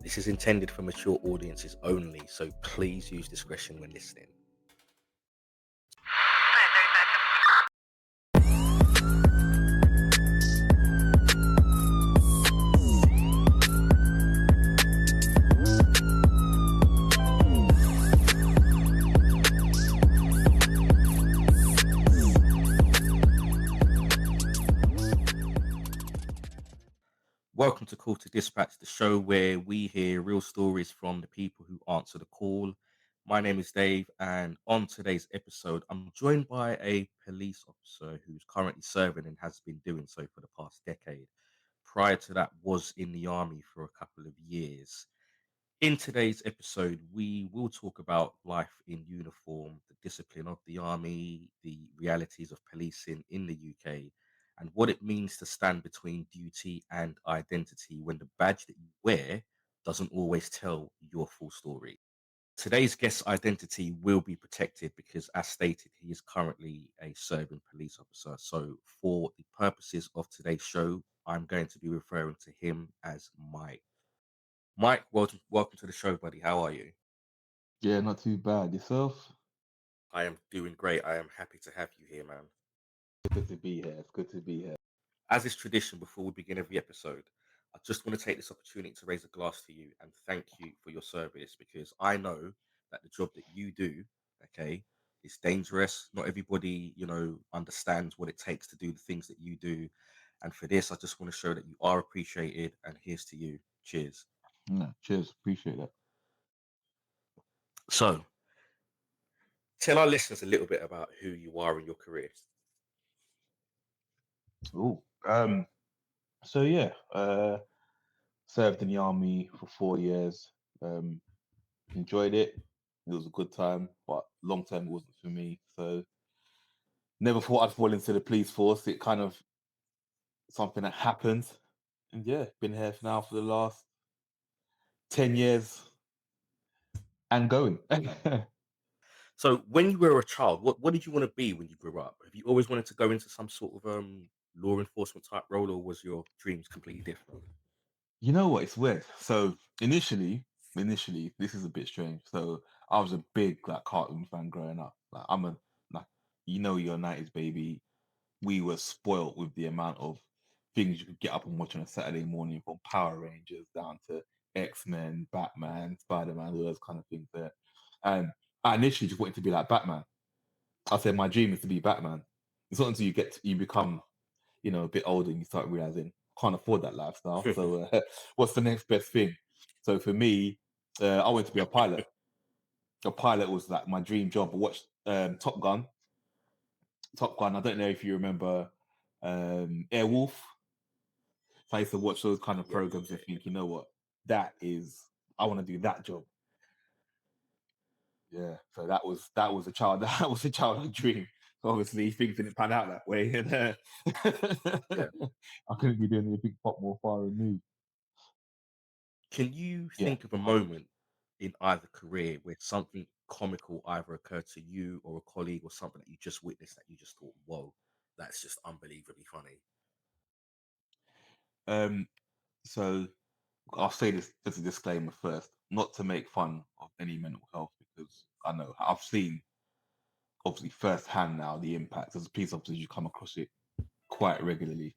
This is intended for mature audiences only, so please use discretion when listening. Welcome to Call to Dispatch, the show where we hear real stories from the people who answer the call. My name is Dave, and on today's episode, I'm joined by a police officer who's currently serving and has been doing so for the past decade. Prior to that, was in the army for a couple of years. In today's episode, we will talk about life in uniform, the discipline of the army, the realities of policing in the UK, and what it means to stand between duty and identity when the badge that you wear doesn't always tell your full story. Today's guest's identity will be protected because, as stated, he is currently a serving police officer. So, for the purposes of today's show, I'm going to be referring to him as Mike. Mike, welcome to the show, buddy. How are you? Yeah, not too bad. Yourself? I am doing great. I am happy to have you here, man. Good to be here. It's good to be here. As is tradition, before we begin every episode, I just want to take this opportunity to raise a glass to you and thank you for your service because I know that the job that you do, okay, is dangerous. Not everybody, understands what it takes to do the things that you do. And for this, I just want to show that you are appreciated. And here's to you. Cheers. No, cheers. Appreciate that. So, tell our listeners a little bit about who you are in your career. Oh, so yeah, served in the army for 4 years. Um, Enjoyed it. It was a good time, but long term it wasn't for me. So never thought I'd fall into the police force. It kind of something that happened, and yeah, been here now for the last 10 years and going. So when you were a child, what did you want to be when you grew up? Have you always wanted to go into some sort of law enforcement type role, or was your dreams completely different? You know what? It's weird. So initially, this is a bit strange. So I was a big like cartoon fan growing up. Like you're a '90s baby. We were spoilt with the amount of things you could get up and watch on a Saturday morning, from Power Rangers down to X-Men, Batman, Spider-Man, all those kind of things there. And I initially just wanted to be like Batman. I said my dream is to be Batman. It's not until you become a bit older and you start realizing can't afford that lifestyle. So what's the next best thing? So for me, I wanted to be a pilot. A pilot was like my dream job. I watched Top Gun. Top Gun. I don't know if you remember Airwolf. So I used to watch those kind of Yeah, programs and think, you know what, that is, I want to do that job. Yeah. So that was a child that was a childhood dream. So obviously things didn't pan out that way, and yeah. I couldn't be doing a big pop more far removed. Can you Yeah. think of a moment in either career where something comical either occurred to you or a colleague or something that you just witnessed that you just thought, "Whoa, that's just unbelievably funny." Um, so I'll say this as a disclaimer first, not to make fun of any mental health, because I know I've seen obviously firsthand now the impact as a police officer. You come across it quite regularly.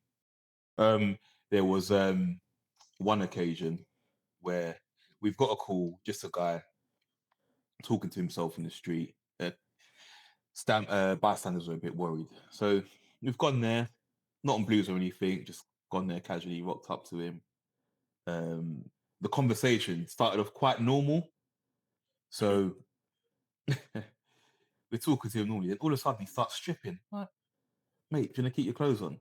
Um, there was one occasion where we've got a call, just a guy talking to himself in the street. Bystanders were a bit worried, so we've gone there, not on blues or anything, just gone there casually, rocked up to him. Um, the conversation started off quite normal, Mhm. so we're talking to him normally, and all of a sudden he starts stripping. Like, mate, do you want to keep your clothes on?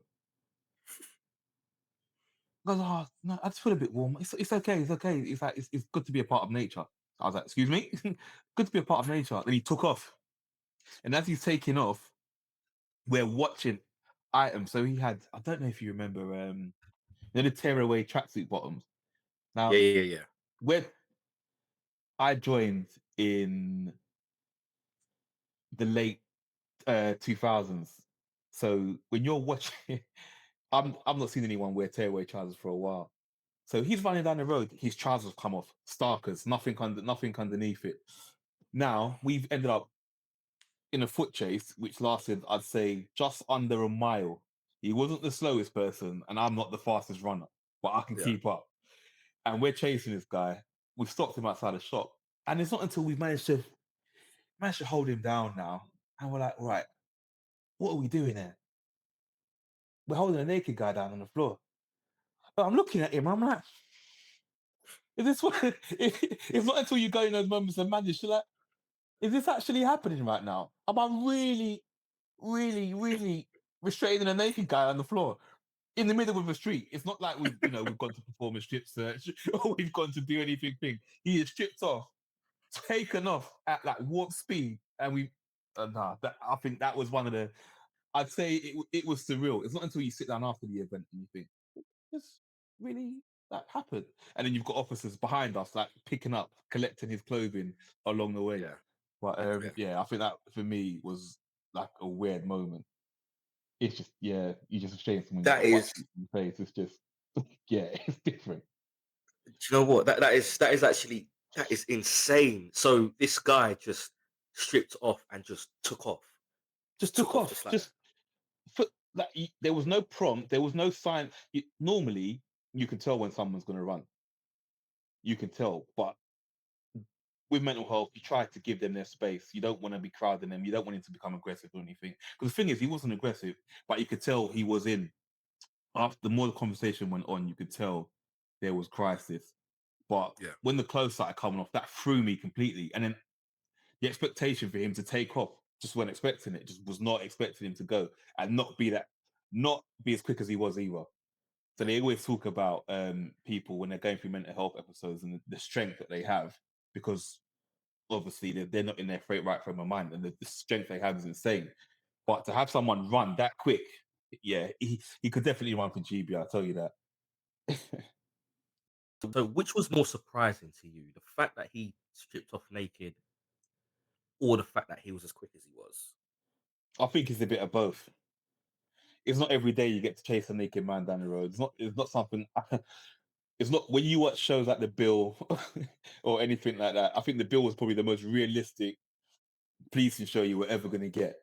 I goes, oh, no, I just feel a bit warm. It's okay, it's okay. It's like it's good to be a part of nature. I was like, excuse me, good to be a part of nature. Then he took off, and as he's taking off, we're watching items. So he had, I don't know if you remember, the tearaway tracksuit bottoms. Yeah, Now, yeah, yeah. when I joined in the late 2000s, so when you're watching, I'm not seeing anyone wear tearaway trousers for a while. So he's running down the road. His trousers come off, starkers, nothing underneath it. Now we've ended up in a foot chase, which lasted, I'd say, just under a mile. He wasn't the slowest person, and I'm not the fastest runner, but I can Yeah. keep up. And we're chasing this guy. We've stopped him outside the shop, and it's not until we've managed to hold him down now, and we're like, right, what are we doing here? We're holding a naked guy down on the floor. But I'm looking at him, I'm like, is this what? It's not until you go in those moments of madness, you're like, is this actually happening right now? Am I really, really, really restraining a naked guy on the floor in the middle of the street? It's not like we've gone to perform a strip search or we've gone to do anything. He is stripped off, taken off at like warp speed, and I think that was one of the. I'd say it was surreal. It's not until you sit down after the event and you think, this really that happened, and then you've got officers behind us like picking up, collecting his clothing along the way. Yeah. But Yeah. yeah, I think that for me was like a weird moment. It's just you just shame someone you've That got butt is. cheeks in the face. It's just yeah, it's different. Do you know what? That is actually that is insane. So this guy just stripped off and just took off. Just Just took took off off. just like that. Just like there was no prompt. There was no sign. Normally, you can tell when someone's going to run. You can tell, but with mental health, you try to give them their space. You don't want to be crowding them. You don't want him to become aggressive or anything. Because the thing is, he wasn't aggressive, but you could tell he was in. After the more the conversation went on, you could tell there was crisis. But Yeah. when the clothes started coming off, that threw me completely. And then the expectation for him to take off, just weren't expecting it. Just was not expecting him to go and not be as quick as he was either. So they always talk about people when they're going through mental health episodes and the strength that they have because obviously they're not in their right frame of mind and the strength they have is insane. But to have someone run that quick, yeah, he could definitely run for GB. I'll tell you that. So which was more surprising to you? The fact that he stripped off naked or the fact that he was as quick as he was? I think it's a bit of both. It's not every day you get to chase a naked man down the road. It's not something. It's not when you watch shows like The Bill or anything like that. I think The Bill was probably the most realistic policing show you were ever going to get.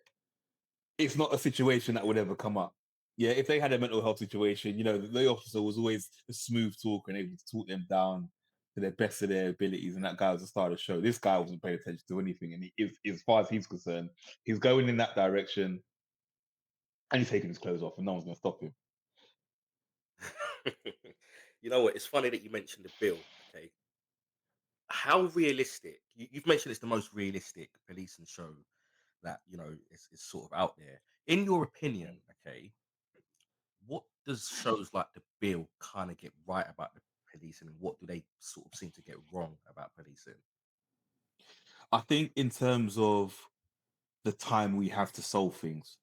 It's not a situation that would ever come up. Yeah, if they had a mental health situation, the officer was always a smooth talker and able to talk them down to the best of their abilities. And that guy was the star of the show. This guy wasn't paying attention to anything. And as far as he's concerned, he's going in that direction and he's taking his clothes off and no one's going to stop him. You know what? It's funny that you mentioned the bill. Okay, how realistic? You've mentioned it's the most realistic policing show that is sort of out there. In your opinion, okay, what does shows like the bill kind of get right about the policing, and what do they sort of seem to get wrong about policing? I think in terms of the time we have to solve things,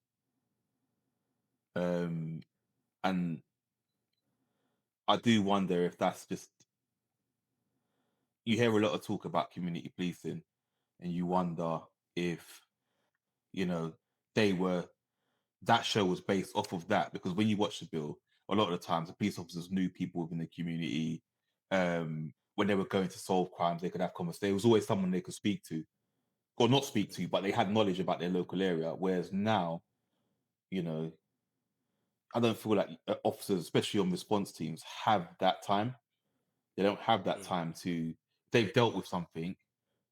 um, and I do wonder if that's just you hear a lot of talk about community policing, and you wonder if you know they were that show was based off of that because when you watch the bill, a lot of the times the police officers knew people within the community. When they were going to solve crimes, they could have conversations. There was always someone they could speak to, or not speak to, but they had knowledge about their local area. Whereas now, you know, I don't feel like officers, especially on response teams, have that time. They don't have that Mm, time to. If they've dealt with something,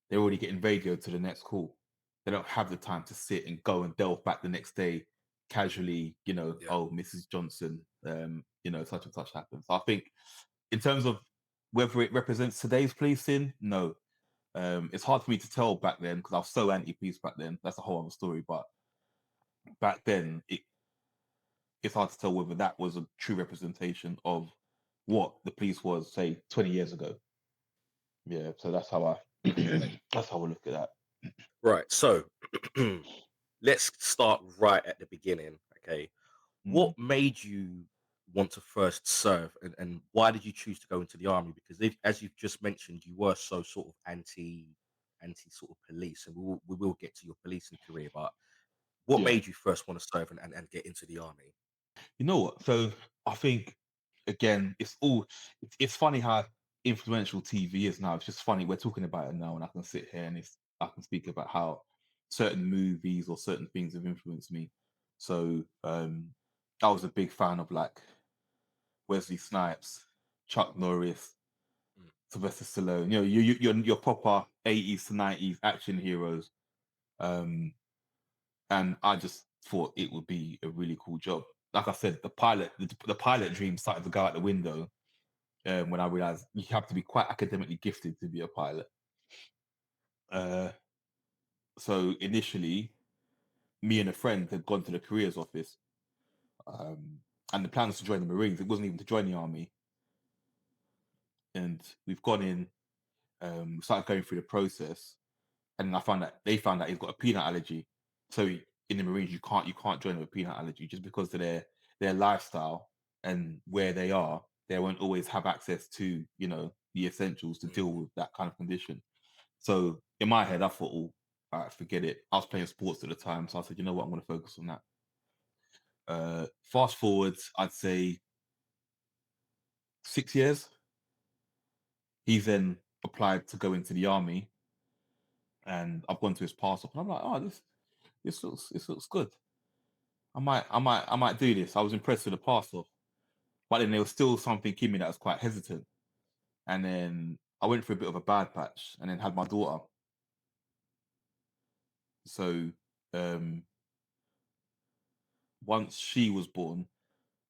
they're already getting radioed to the next call. They don't have the time to sit and go and delve back the next day casually, yeah. oh, Mrs. Johnson, such and such happens. So I think in terms of whether it represents today's policing, no. It's hard for me to tell back then because I was so anti-police back then. That's a whole other story. But back then, it's hard to tell whether that was a true representation of what the police was, say, 20 years ago. Yeah, so that's how I that's how I look at that. Right. So let's start right at the beginning. Okay. Mm. What made you want to first serve, and why did you choose to go into the army? Because as you've just mentioned, you were so sort of anti sort of police, and we will get to your policing career. But what Yeah. made you first want to serve and get into the army? You know what? So I think again, it's all it's funny how influential TV is now. It's just funny we're talking about it now, and I can sit here and I can speak about how certain movies or certain things have influenced me. So I was a big fan of like Wesley Snipes, Chuck Norris, mm, Sylvester Stallone. You know, your proper 80s to 90s action heroes. Um, and I just thought it would be a really cool job. Like I said, the pilot dream started to go out the window when I realized you have to be quite academically gifted to be a pilot. Uh, so initially, me and a friend had gone to the careers office, and the plan was to join the Marines. It wasn't even to join the army. And we've gone in, started going through the process, and I found that they found out he's got a peanut allergy. So in the Marines, you can't join with a peanut allergy just because of their lifestyle and where they are. They won't always have access to the essentials to mm, deal with that kind of condition. So in my head, I thought, oh, all right, forget it. I was playing sports at the time, so I said, you know what, I'm going to focus on that. Fast forwards, I'd say 6 years. He's then applied to go into the army, and I've gone to his pass up, and I'm like, oh, this looks good. I might do this. I was impressed with the pass off, but then there was still something in me that was quite hesitant. And then I went through a bit of a bad patch, and then had my daughter. So um, once she was born,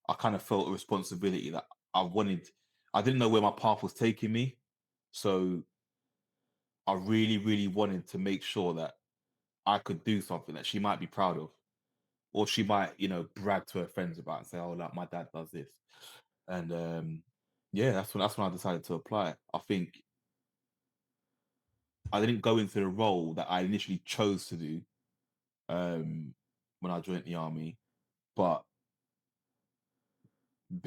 I kind of felt a responsibility that I wanted. I didn't know where my path was taking me, so I really, really wanted to make sure that I could do something that she might be proud of, or she might, brag to her friends about and say, "Oh, like my dad does this." And yeah, that's when I decided to apply. I think I didn't go into the role that I initially chose to do um, when I joined the army, but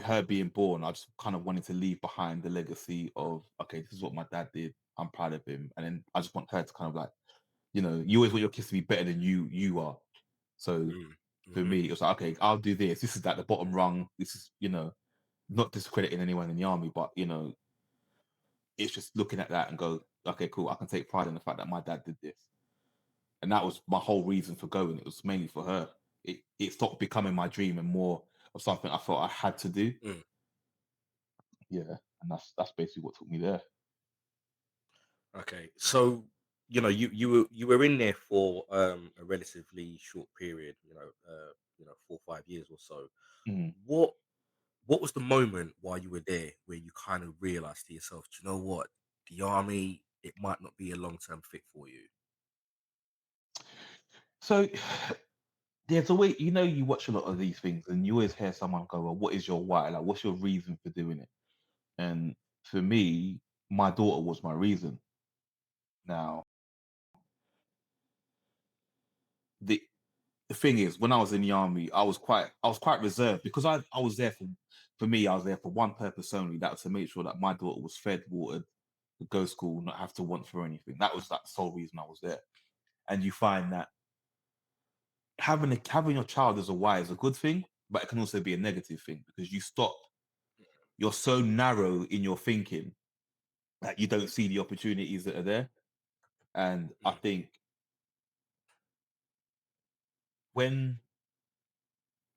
her being born, I just kind of wanted to leave behind the legacy of, okay, this is what my dad did. I'm proud of him, and then I just want her to kind of like, you always want your kids to be better than you are. So mm, for mhm, me, it was like, okay, I'll do this. This is like the bottom rung. This is, not discrediting anyone in the army, but it's just looking at that and go, okay, cool. I can take pride in the fact that my dad did this, and that was my whole reason for going. It was mainly for her. It stopped becoming my dream and more of something I felt I had to do. mm. Yeah, and that's basically what took me there. Okay, so you were in there for a relatively short period, 4 or 5 years or so. Mm. What what was the moment while you were there where you kind of realized to yourself, do you know what, the army, it might not be a long term fit for you? So there's a way, you watch a lot of these things and you always hear someone go, well, what is your why? Like, what's your reason for doing it? And for me, my daughter was my reason. Now, the the thing is, when I was in the army, I was quite reserved because I was there for me, I was there for one purpose only. That was to make sure that my daughter was fed, watered, could go to school, not have to want for anything. That was like the sole reason I was there. And you find that having your child as a why is a good thing, but it can also be a negative thing because you're so narrow in your thinking that you don't see the opportunities that are there. And I Mm, think when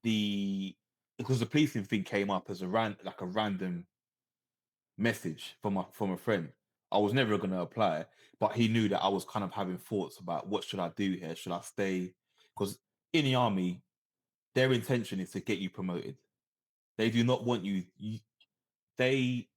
the because the policing thing came up as a random message from a friend. I was never going to apply, but he knew that I was kind of having thoughts about what should I do here? Should I stay? Because in the army, their intention is to get you promoted. They do not want they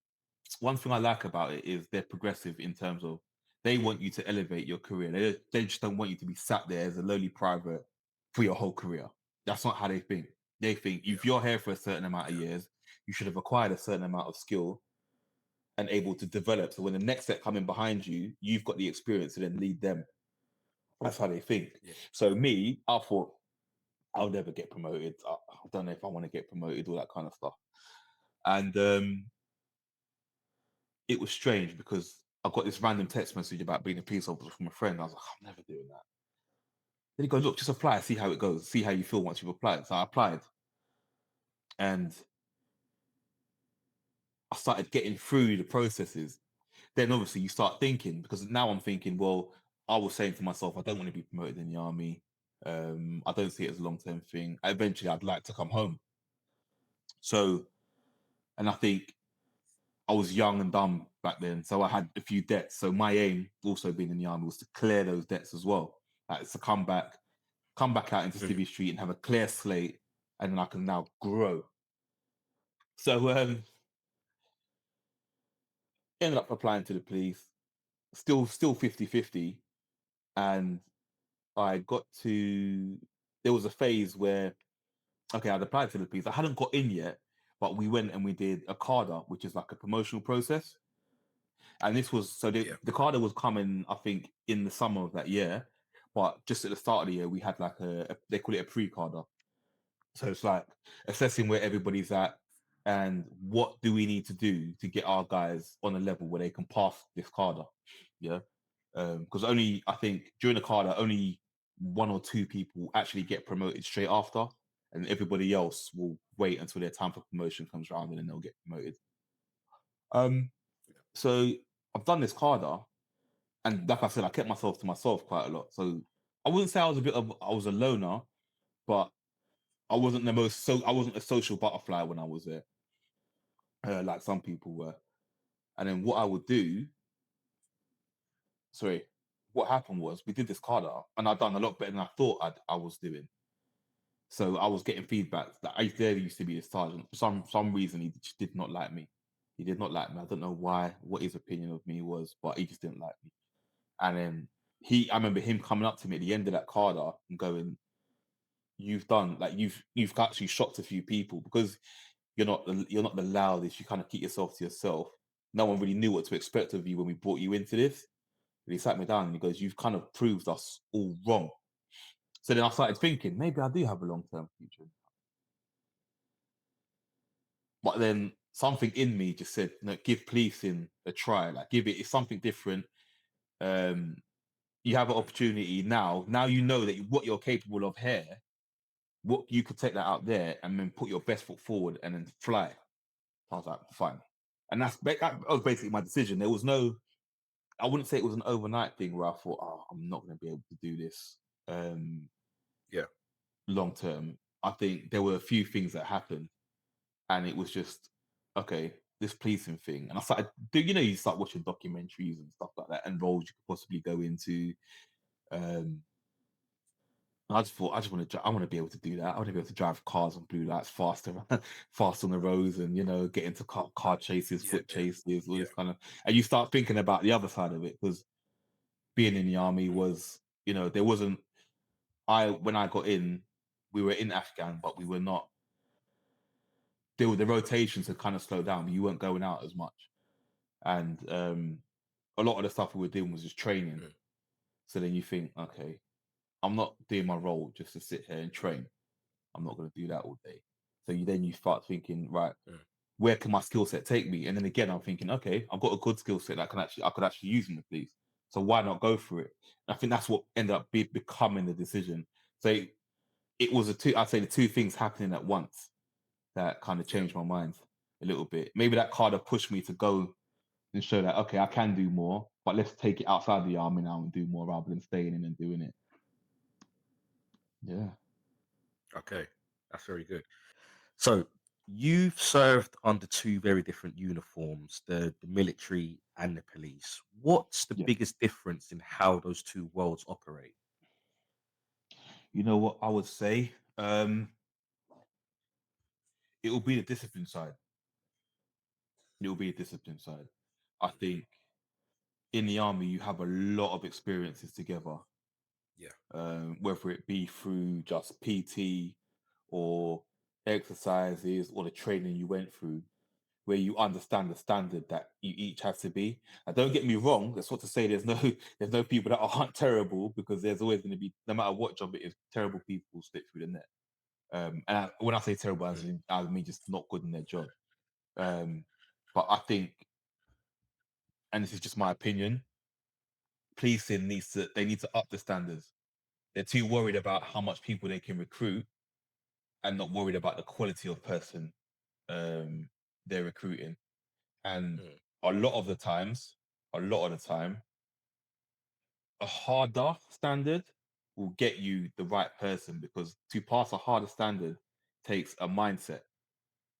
one thing I like about it is they're progressive in terms of they want you to elevate your career. They just don't want you to be sat there as a lowly private for your whole career. That's not how they think. They think yeah, if you're here for a certain amount of yeah, years, you should have acquired a certain amount of skill and able to develop. So when the next set coming behind you, you've got the experience to then lead them. That's how they think. yeah. So me, I thought I'll never get promoted. I don't know if I want to get promoted, all that kind of stuff. And it was strange because I got this random text message about being a police officer from a friend. I was like, I'm never doing that. Then he goes, look, just apply, see how it goes, see how you feel once you've applied. So I applied, and I started getting through the processes, then obviously you start thinking, because now I'm thinking, well, I was saying to myself, I don't want to be promoted in the army. I don't see it as a long term thing. Eventually, I'd like to come home. So, and I think I was young and dumb back then, so I had a few debts. So my aim, also being in the army, was to clear those debts as well. Like, it's to come back out into Mhm. Civvy Street and have a clear slate, and then I can now grow. So ended up applying to the police, still 50-50, and I got to there was a phase where, okay, I'd applied to the police. I hadn't got in yet, but we went and we did a CARDA, which is like a promotional process. And this was so Yeah. the CARDA was coming, I think, in the summer of that year. But just at the start of the year, we had like they call it a pre-CARDA. So it's like assessing where everybody's at and what do we need to do to get our guys on a level where they can pass this CARDA. Yeah. Because only, I think, during the CARDA, only one or two people actually get promoted straight after, and everybody else will wait until their time for promotion comes around and then they'll get promoted. Um, so I've done this CARDA, and like I said, I kept myself to myself quite a lot. So I wouldn't say I was a loner, but I wasn't a social butterfly when I was there, like some people were. And then what I would do, sorry, what happened was we did this CARDA, and I'd done a lot better than I thought I was doing. So I was getting feedback that I there used to be a sergeant. For some reason, he just did not like me. He did not like me. I don't know why, what his opinion of me was, but he just didn't like me. And then I remember him coming up to me at the end of that CARDA and going, "You've done like you've actually shocked a few people because you're not the loudest. You kind of keep yourself to yourself. No one really knew what to expect of you when we brought you into this." And he sat me down and he goes, "You've kind of proved us all wrong." So then I started thinking, maybe I do have a long term future. But then something in me just said, no, give policing a try. Like, give it's something different. Um, you have an opportunity now. Now you know that what you're capable of here. What you could take that out there and then put your best foot forward and then fly. I was like, fine. And that was basically my decision. There was no, I wouldn't say it was an overnight thing where I thought, oh, I'm not going to be able to do this Yeah. long term. I think there were a few things that happened, and it was just okay. This policing thing, and I started. You start watching documentaries and stuff like that, and roles you could possibly go into. Um, I just thought, I just want to, I want to be able to do that. I want to be able to drive cars on blue lights faster, fast on the roads, and get into car chases, Yeah. foot chases, all Yeah. this kind of. And you start thinking about the other side of it because being in the army Mm. was, there wasn't. I when I got in, we were in Afghan, but we were not. The rotations had kind of slowed down. You weren't going out as much, and a lot of the stuff we were doing was just training. Mm. So then you think, okay, I'm not doing my role just to sit here and train. I'm not going to do that all day. So you start thinking, right, Mm. where can my skill set take me? And then again, I'm thinking, okay, I've got a good skill set that I could actually use in the police. So why not go for it? And I think that's what ended up becoming the decision. So it was I'd say the two things happening at once that kind of Yeah. changed my mind a little bit. Maybe that kind of pushed me to go and show that, okay, I can do more, but let's take it outside the army now and do more rather than staying in and doing it. Yeah. Okay. That's very good. So you've served under two very different uniforms, the military and the police. What's the Yeah. biggest difference in how those two worlds operate? You know what I would say? It will be the discipline side. It will be a discipline side. I think in the army you have a lot of experiences together, Yeah. whether it be through just PT or exercises or the training you went through, where you understand the standard that you each have to be. And don't get me wrong, that's not to say there's no there's no people that aren't terrible, because there's always going to be, no matter what job it is, terrible people slip through the net. When I say terrible, Mm. I mean just not good in their job. Um, but I think, and this is just my opinion, policing they need to up the standards. They're too worried about how much people they can recruit and not worried about the quality of person um, they're recruiting. And mm, a lot of the time, a harder standard will get you the right person, because to pass a harder standard takes a mindset.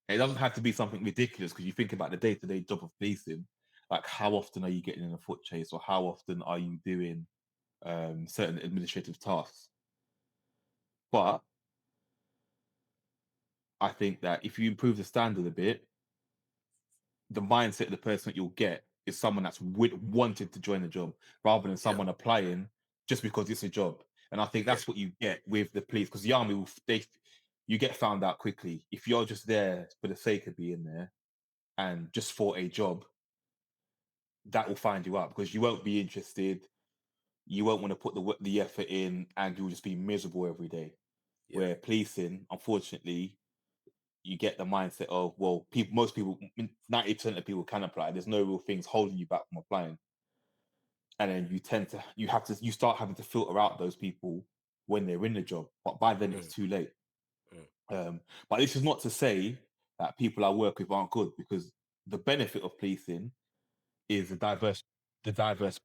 It doesn't have to be something ridiculous, because you think about the day-to-day job of policing, like how often are you getting in a foot chase, or how often are you doing certain administrative tasks. But I think that if you improve the standard a bit, the mindset of the person that you'll get is someone that's wanted to join the job, rather than yeah, someone applying just because it's a job. And I think yeah, that's what you get with the police, because the army you get found out quickly if you're just there for the sake of being there and just for a job. That will find you out, because you won't be interested. You won't want to put the effort in, and you'll just be miserable every day. yeah, Where policing, unfortunately, you get the mindset of, well, most people, 90% of people can apply. There's no real things holding you back from applying, and then you start having to filter out those people when they're in the job. But by then it's mm, too late. mm, But this is not to say that people I work with aren't good, because the benefit of policing is the diverse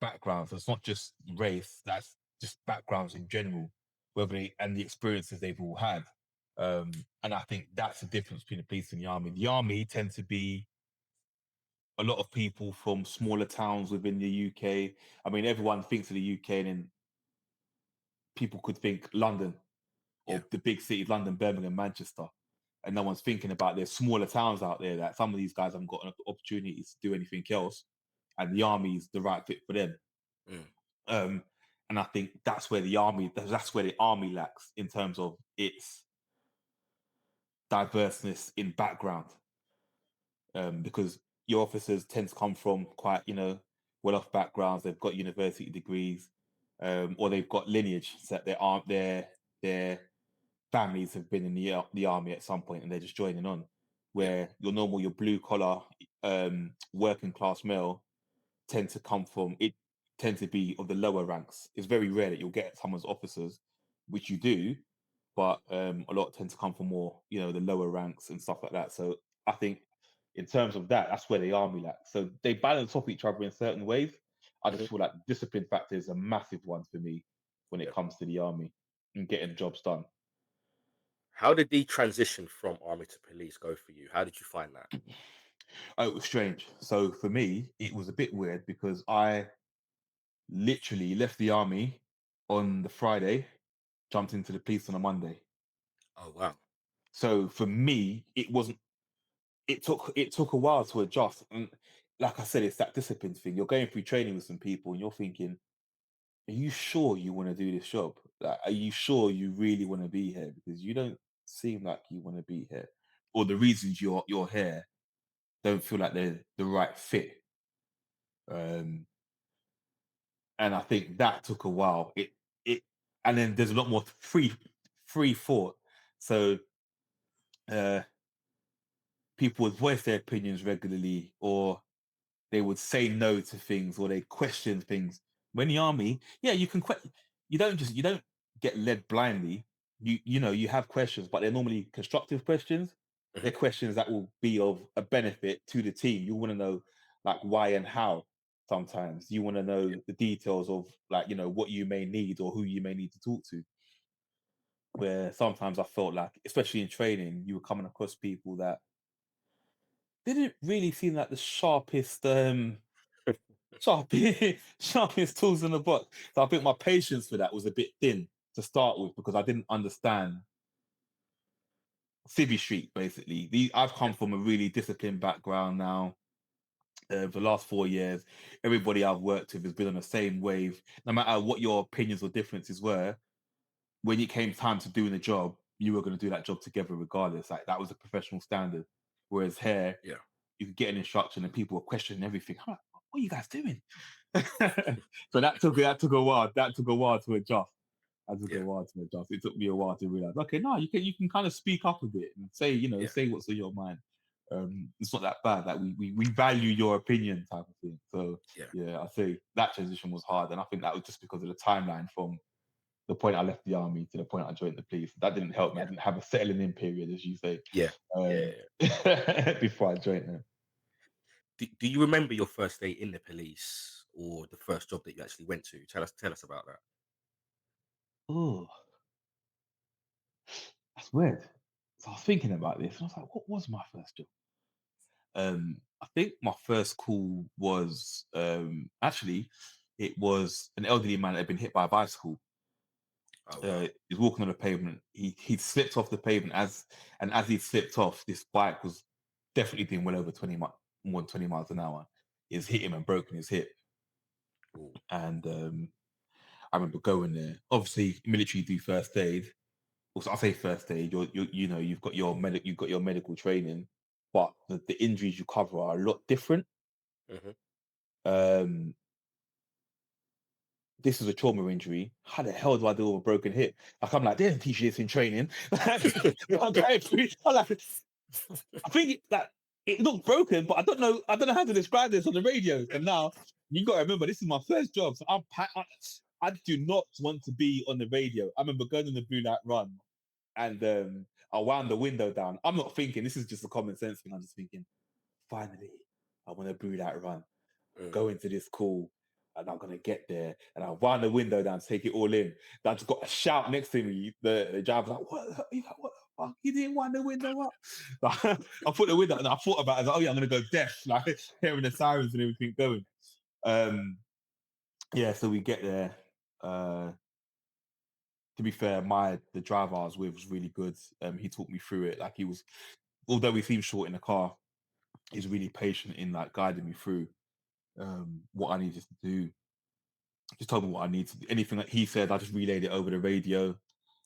backgrounds. So it's not just race, that's just backgrounds in general, and the experiences they've all had. And I think that's the difference between the police and the army. The army tend to be a lot of people from smaller towns within the UK. I mean, everyone thinks of the UK, and then people could think London, yeah, or the big cities, London, Birmingham, Manchester. And no one's thinking about there's smaller towns out there that some of these guys haven't got an opportunity to do anything else. And the army is the right fit for them. mm, Um, and I think that's where the army lacks in terms of its diverseness in background, because your officers tend to come from quite, well-off backgrounds. They've got university degrees, or they've got lineage that their families have been in the army at some point, and they're just joining on. yeah, Where your blue collar, working class male tend to be of the lower ranks. It's very rare that you'll get someone's officers, which you do, but a lot tend to come from more, the lower ranks and stuff like that. So I think in terms of that, that's where the army lacks. So they balance off each other in certain ways. I just mhm, feel like discipline factor is a massive one for me when it yeah. comes to the army and getting jobs done. How did the transition from army to police go for you? How did you find that? Oh, it was strange. So for me, it was a bit weird, because I literally left the army on the Friday, jumped into the police on a Monday. Oh wow. So for me, it wasn't. It took a while to adjust, and like I said, it's that discipline thing. You're going through training with some people, and you're thinking, "Are you sure you want to do this job? Like, are you sure you really want to be here? Because you don't seem like you want to be here, or the reasons you're here don't feel like they're the right fit." Um, and I think that took a while. It and then there's a lot more free thought. So uh, people would voice their opinions regularly, or they would say no to things, or they question things. When the army, yeah, you don't get led blindly. You have questions, but they're normally constructive questions. They're Mhm, questions that will be of a benefit to the team. You want to know, like, why and how. Sometimes you want to yeah, know the details of, like, what you may need or who you may need to talk to. Where sometimes I felt like, especially in training, you were coming across people that didn't really seem like the sharpest tools in the book. So I think my patience for that was a bit thin to start with, because I didn't understand Civvy Street, basically. I've yeah, come from a really disciplined background now. For the last 4 years, everybody I've worked with has been on the same wave. No matter what your opinions or differences were, when it came time to doing the job, you were going to do that job together regardless. Like, that was a professional standard. Whereas here, yeah, you could get an instruction and people were questioning everything. I'm like, what are you guys doing? So that took a while. That took a while to adjust. That took a yeah, while to adjust. It took me a while to realize, okay, no, you can kind of speak up a bit and say, yeah, say what's on your mind. It's not that bad. Like, we value your opinion, type of thing. So yeah, yeah, I say that transition was hard, and I think that was just because of the timeline from the point I left the army to the point I joined the police. That didn't help me. I yeah, didn't have a settling in period, as you say, yeah, yeah, um, yeah. before I joined them. Do you remember your first day in the police or the first job that you actually went to? Tell us about that. Oh, that's weird. So I was thinking about this, and I was like, what was my first job? I think my first call was actually it was an elderly man that had been hit by a bicycle. Oh wow. He's walking on the pavement. He slipped off the pavement as he slipped off, this bike was definitely doing well over more than 20 miles an hour. It's hit him and broken his hip. Ooh, And I remember going there. Obviously, military do first aid. Also, I say first aid. You've got you've got your medical training, but the injuries you cover are a lot different. mhm. Um, this is a trauma injury. How the hell do I deal with a broken hip? Like I'm like, they didn't teach you this in training. I'm going through. I'm like, I think that it looked broken, but I don't know. I don't know how to describe this on the radio. And now you got to remember, this is my first job, so I do not want to be on the radio. I remember going on the blue light run, and I wound the window down. I'm not thinking this is just a common sense thing. I'm just thinking, finally, I want to blue light run, Mm. go into this call, and I'm gonna get there. And I wound the window down, take it all in. And I just got a shout next to me. The driver's like, what the fuck? You didn't wind the window up? I put the window and I thought about it. I was like, oh yeah, I'm gonna go deaf, like hearing the sirens and everything going. Um, yeah, so we get there. To be fair, the driver I was with was really good. He talked me through it. Like he was, although we seemed short in the car, he's really patient in like guiding me through what I needed to do. Just told me what I need to do. Anything that he said, I just relayed it over the radio.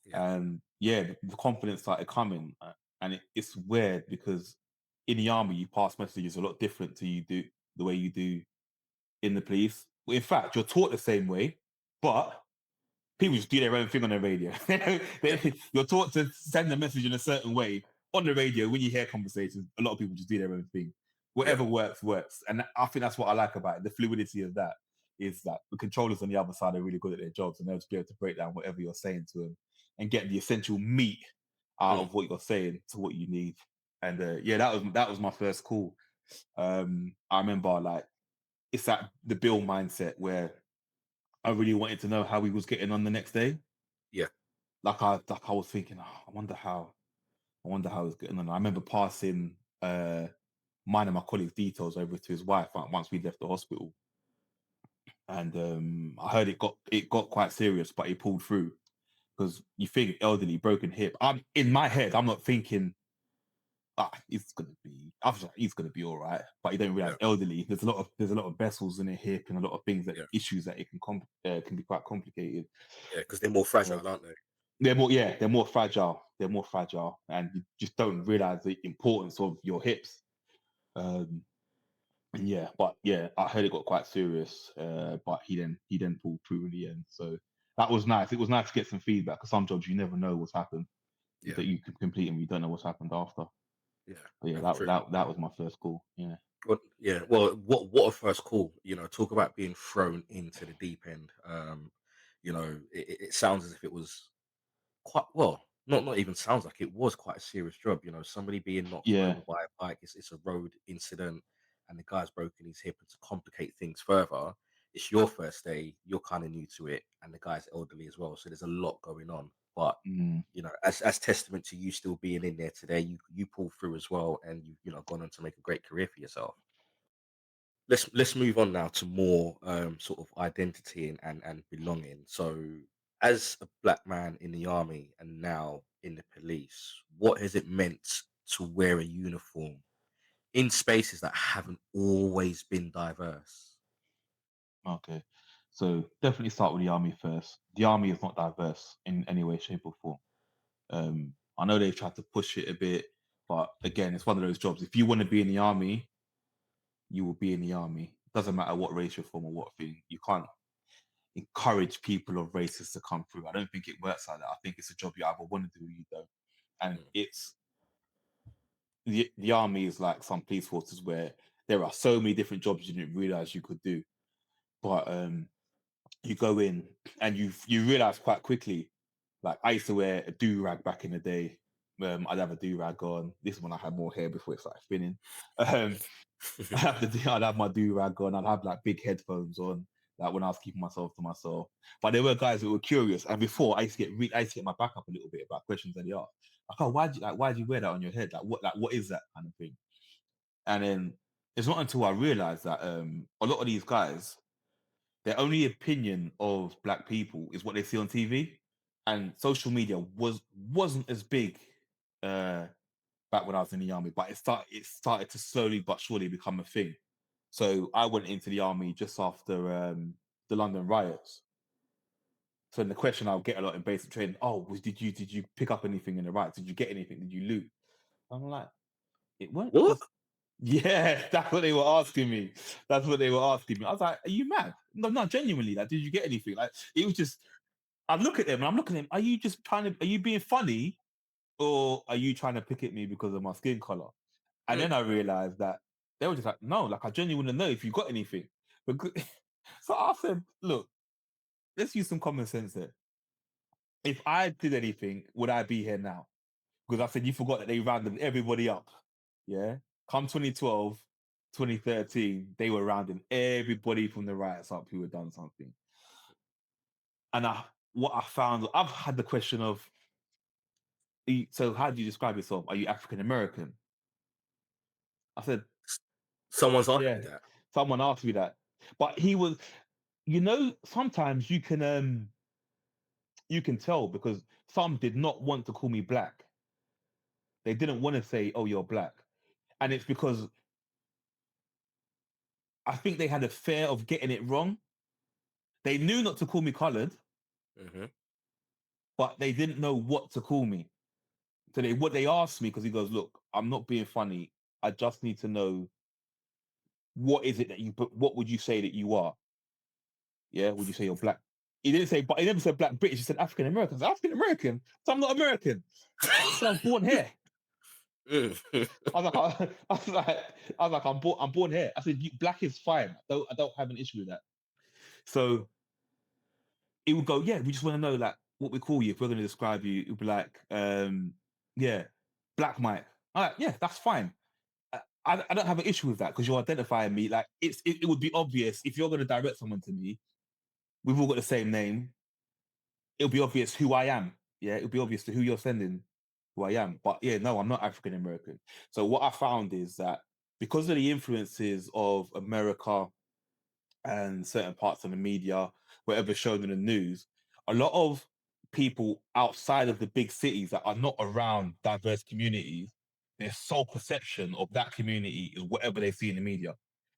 Yeah. And yeah, the confidence started coming. And it's weird because in the army, you pass messages a lot different to you do the way you do in the police. Well, in fact, you're taught the same way, but people just do their own thing on the radio. Yeah. You're taught to send a message in a certain way on the radio. When you hear conversations, a lot of people just do their own thing. Yeah. Whatever works, works. And I think that's what I like about it. The fluidity of that is that the controllers on the other side are really good at their jobs, and they'll just be able to break down whatever you're saying to them and get the essential meat out Mm. of what you're saying to what you need. And yeah, that was my first call. I remember like it's that the Bill mindset where I really wanted to know how he was getting on the next day. Yeah. Like I was thinking, oh, I wonder how he's getting on. I remember passing mine and my colleague's details over to his wife once we left the hospital, and I heard it got quite serious, but he pulled through because you think elderly, broken hip. I'm in my head, I'm not thinking. He's gonna be all right, but you don't realize Yeah. elderly. There's a lot of vessels in the hip and a lot of things that Yeah. issues that can be quite complicated. Yeah. Because they're more So fragile, aren't they? they're more fragile. They're more fragile, and you just don't realize the importance of your hips. Um, and yeah, but yeah, I heard it got quite serious. But he then pulled through in the end. So that was nice. It was nice to get some feedback because some jobs you never know what's happened Yeah. that you can complete and you don't know what's happened after. Yeah. But yeah, No, that true. that that was my first call. Yeah. Well, yeah. Well, what a first call. Talk about being thrown into the deep end. It sounds as if it was quite well. Not even sounds like it was quite a serious job. Somebody being knocked over Yeah. by a bike. It's a road incident, and the guy's broken his hip. And to complicate things further, it's your first day. You're kind of new to it, and the guy's elderly as well. So there's a lot going on. But Mm, as testament to you still being in there today, you pull through as well, and you've gone on to make a great career for yourself. Let's move on now to more sort of identity and belonging. So, as a black man in the army and now in the police, what has it meant to wear a uniform in spaces that haven't always been diverse? okay. So definitely start with the army first. The army is not diverse in any way, shape, or form. I know they've tried to push it a bit, but again, it's one of those jobs. If you want to be in the army, you will be in the army. Doesn't matter what race you're from or what thing. You can't encourage people of races to come through. I don't think it works like that. I think it's a job you either want to do or you don't. And Mm, it's the army is like some police forces where there are so many different jobs you didn't realize you could do. But you go in and you realize quite quickly. Like I used to wear a do rag back in the day. I'd have a do rag on. This one I had more hair before it started thinning. Um, I'd have my do rag on. I'd have like big headphones on, like when I was keeping myself to myself. But there were guys that were curious, and before I used to get my back up a little bit about questions that they asked. Like, oh, why'd you wear that on your head? What is that kind of thing? And then it's not until I realized that a lot of these guys, their only opinion of black people is what they see on TV, and social media wasn't as big uh, back when I was in the army, but it started to slowly but surely become a thing. So I went into the army just after the London riots. So the question I'll get a lot in basic training, oh, did you pick up anything in the riots? Did you get anything? Did you loot? I'm like, it weren't What? just yeah, that's what they were asking me. That's what they were asking me. I was like, are you mad? No, no, genuinely. Like, did you get anything? Like, it was just. I look at them and I'm looking at them. Are you just trying to? Are you being funny, or are you trying to pick at me because of my skin color? And Mm. then I realized that they were just like, no, like I genuinely want to know if you got anything. But so I said, look, let's use some common sense here. If I did anything, would I be here now? Because I said you forgot that they rounded everybody up. Yeah. Come 2012, 2013, they were rounding everybody from the riots up who had done something. And what I found, I've had the question of, so how do you describe yourself? Are you African American? I said, Someone's asked yeah. you that. Someone asked me that, but he was, sometimes you can tell because some did not want to call me black. They didn't want to say, "Oh, you're black," and it's because I think they had a fear of getting it wrong. They knew not to call me colored, Hmm. but they didn't know what to call me. So what they asked me because he goes, "Look, I'm not being funny. I just need to know what is it that you. But what would you say that you are? Yeah, would you say you're black?" He didn't say, but he never said black British. He said African American. African American. So I'm not American. So I was born here. Mm. I was like, I'm born here. I said, black is fine. I don't have an issue with that. So it would go, yeah, we just want to know like what we call you. If we're going to describe you, it would be like, yeah, Black Mike. All right, yeah, that's fine. I don't have an issue with that because you're identifying me. Like it would be obvious if you're going to direct someone to me. We've all got the same name. It'll be obvious who I am. Yeah, it'll be obvious to who you're sending who I am. But yeah, no, I'm not African American. So what I found is that because of the influences of America and certain parts of the media, whatever shown in the news, a lot of people outside of the big cities that are not around diverse communities, their sole perception of that community is whatever they see in the media.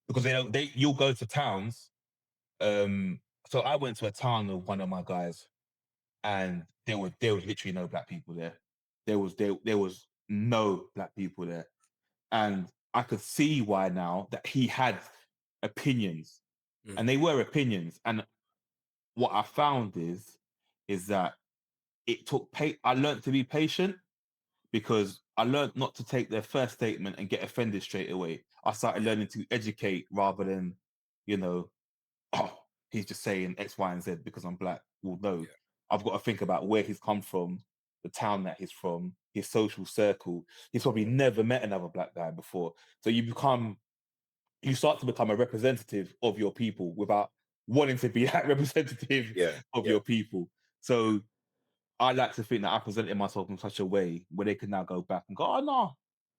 Because you'll go to towns. Um, so I went to a town of one of my guys and there was literally no black people there. There was no black people there, and I could see why now that he had opinions, Mm. and they were opinions. And what I found is that it took I learned to be patient because I learned not to take their first statement and get offended straight away. I started Yeah. learning to educate rather than, you know, oh, he's just saying X, Y, and Z because I'm black. Well, no, Yeah. I've got to think about where he's come from, the town that he's from, his social circle. He's probably never met another black guy before. So you start to become a representative of your people without wanting to be that representative Yeah. of Yeah. your people. So I like to think that I presented myself in such a way where they can now go back and go, oh no,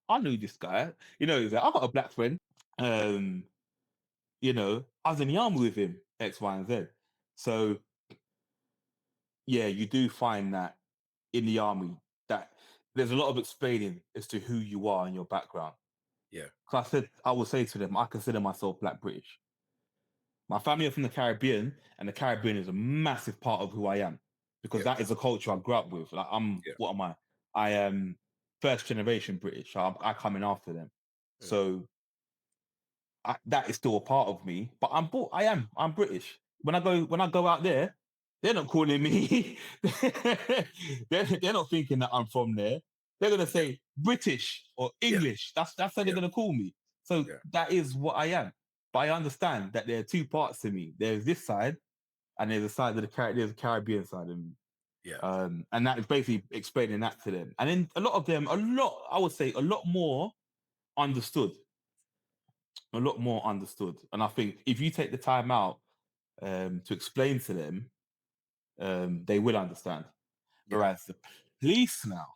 I knew this guy. He's like, I got a black friend. Um, I was in the army with him, X, Y, and Z. So yeah, you do find that in the army that there's a lot of explaining as to who you are and your background. Yeah. Because I will say to them, I consider myself Black British. My family are from the Caribbean, and the Caribbean is a massive part of who I am because Yeah. that is a culture I grew up with. Like Yeah. what am I? I am first generation British. So I come in after them. Mm. So that is still a part of me. But I'm British. When I go out there, they're not calling me. they're not thinking that I'm from there. They're gonna Yeah. say British or Yeah. English. That's how they're Yeah. gonna call me. So Yeah. that is what I am. But I understand that there are two parts to me. There's this side, and there's a side of there's a Caribbean side of me. Yeah. And that is basically explaining that to them. And then a lot of them, I would say, a lot more understood a lot more understood. And I think if you take the time out to explain to them, they will understand. Yeah. Whereas the police now,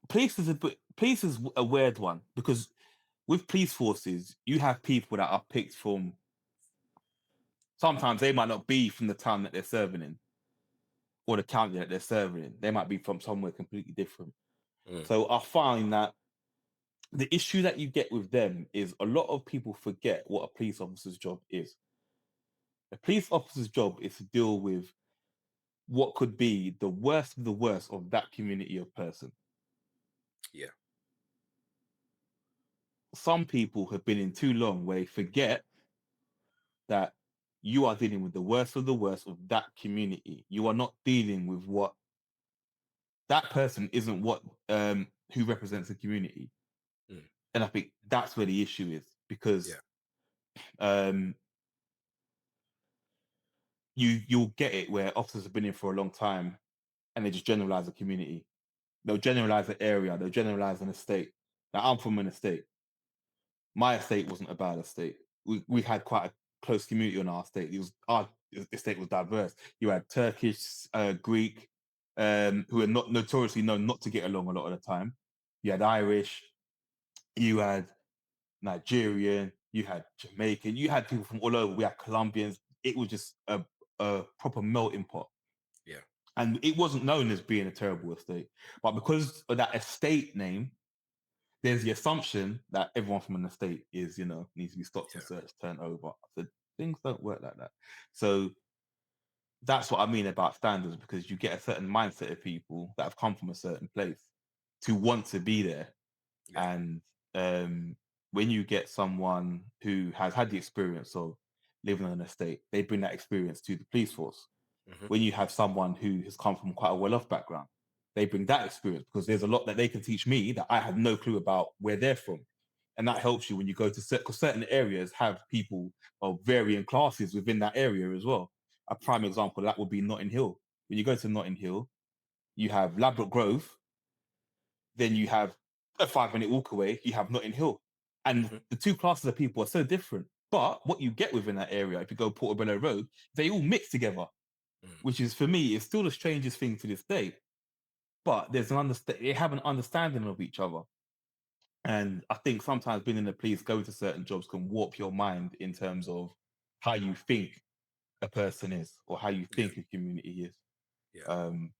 police is a weird one because with police forces, you have people that are picked from. Sometimes they might not be from the town that they're serving in or the county that they're serving in. They might be from somewhere completely different. Mm. So I find that the issue that you get with them is a lot of people forget what a police officer's job is. A police officer's job is to deal with what could be the worst of the worst of that community of person. Yeah. Some people have been in too long where they forget that you are dealing with the worst of the worst of that community. You are not dealing with what that person isn't what who represents the community. Mm. And I think that's where the issue is because Yeah. um you'll get it where officers have been in for a long time and they just generalize the community. They'll generalize the area, they'll generalize an estate. Now I'm from an estate. My estate wasn't a bad estate. We had quite a close community on our estate. It was our estate was diverse. You had Turkish, Greek, who are not notoriously known not to get along a lot of the time. You had Irish, you had Nigerian, you had Jamaican, you had people from all over. We had Colombians. It was just a proper melting pot. Yeah. And it wasn't known as being a terrible estate. But because of that estate name, there's the assumption that everyone from an estate is, needs to be stopped and Yeah. searched, turned over. So things don't work like that. So that's what I mean about standards, because you get a certain mindset of people that have come from a certain place to want to be there. Yeah. And um, when you get someone who has had the experience of living on an estate, they bring that experience to the police force. Hmm. When you have someone who has come from quite a well-off background, they bring that experience because there's a lot that they can teach me that I have no clue about where they're from. And that helps you when you go to certain areas have people of varying classes within that area as well. A Yeah. prime example of that would be Notting Hill. When you go to Notting Hill, you have Ladbroke Grove, then you have a 5 minute walk away, you have Notting Hill. And Hmm. the two classes of people are so different. But what you get within that area, if you go Portobello Road, they all mix together, Mm. which is for me is still the strangest thing to this day. But there's they have an understanding of each other. And I think sometimes being in the police, going to certain jobs can warp your mind in terms of how you think a person is or how you Yeah. think a community is. Yeah. Um,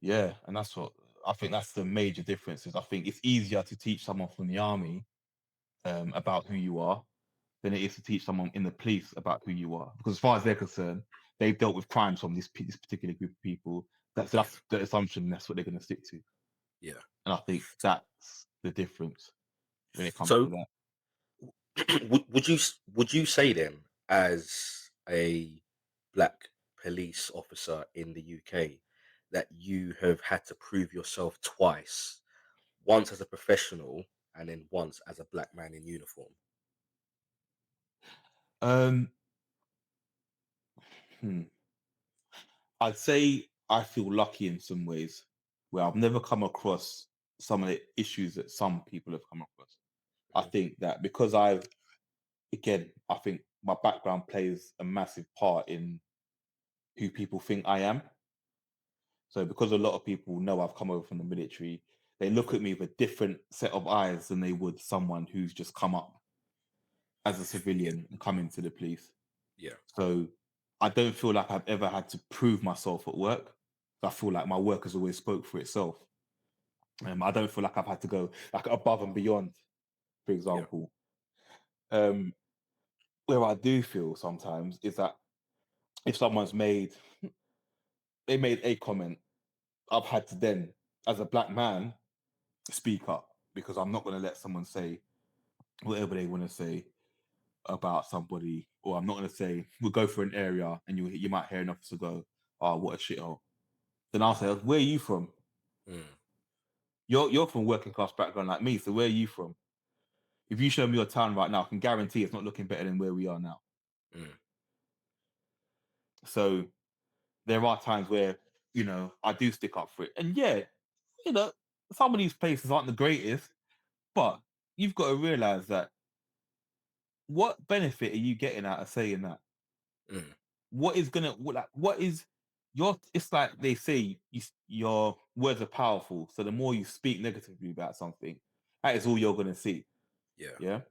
yeah, and that's what I think that's the major difference is I think it's easier to teach someone from the army about who you are than it is to teach someone in the police about who you are. Because as far as they're concerned, they've dealt with crimes from this particular group of people. Yeah. That's the assumption. That's what they're going to stick to. Yeah. And I think that's the difference when it comes to So that. would you say then, as a black police officer in the UK, that you have had to prove yourself twice, once as a professional and then once as a black man in uniform? Um, hmm. I'd say I feel lucky in some ways where I've never come across some of the issues that some people have come across. I Mhm. think that because I think my background plays a massive part in who people think I am. So because a lot of people know I've come over from the military, they look at me with a different set of eyes than they would someone who's just come up as a Yeah. civilian and come into the police. Yeah. So I don't feel like I've ever had to prove myself at work. I feel like my work has always spoke for itself. I don't feel like I've had to go like above and beyond, for Yeah. example. Um, where I do feel sometimes is that if someone's made a comment, I've had to then, as a black man, speak up because I'm not going to let someone say whatever they want to say about somebody, or I'm not going to say we'll go for an area and you might hear an officer go, "Oh, what a shithole." Then I'll say, "Where are you from? Mm. You're from working class background like me, so where are you from? If you show me your town right now, I can guarantee it's not looking better than where we are now." Mm. So there are times where I do stick up for it, and yeah, you know some of these places aren't the greatest, but you've got to realize that what benefit are you getting out of saying that? Mm, What is gonna what is your? It's like they say your words are powerful. So the more you speak negatively about something, that is all you're gonna see. yeah, Yeah.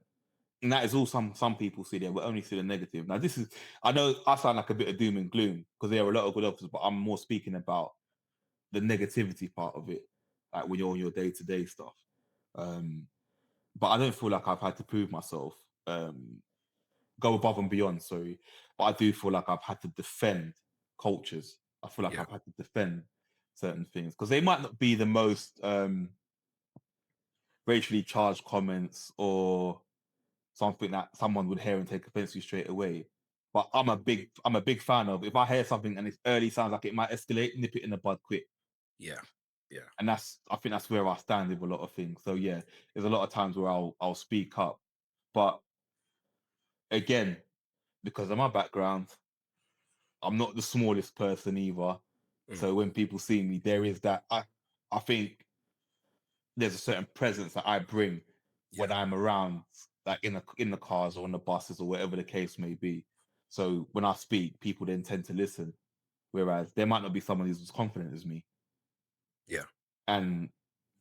And that is all some people see. They will only see the negative. Now, this is, I know I sound like a bit of doom and gloom because there are a lot of good officers, but I'm more speaking about the negativity part of it, like when you're on your day to day stuff. Um, but I don't feel like I've had to prove myself, go above and beyond. Sorry, but I do feel like I've had to defend cultures. I feel like yeah, I've had to defend certain things because they might not be the most racially charged comments or something that someone would hear and take offense to straight away. But I'm a big fan of if I hear something and it's early sounds like it might escalate, nip it in the bud quick. yeah, yeah, And I think that's where I stand with a lot of things. So yeah, there's a lot of times where I'll speak up. But again, because of my background, I'm not the smallest person either. mm, So when people see me, there is that I think there's a certain presence that I bring when yeah, I'm around, like in the cars or on the buses or whatever the case may be. So when I speak, people then tend to listen. Whereas there might not be someone who's as confident as me, yeah, and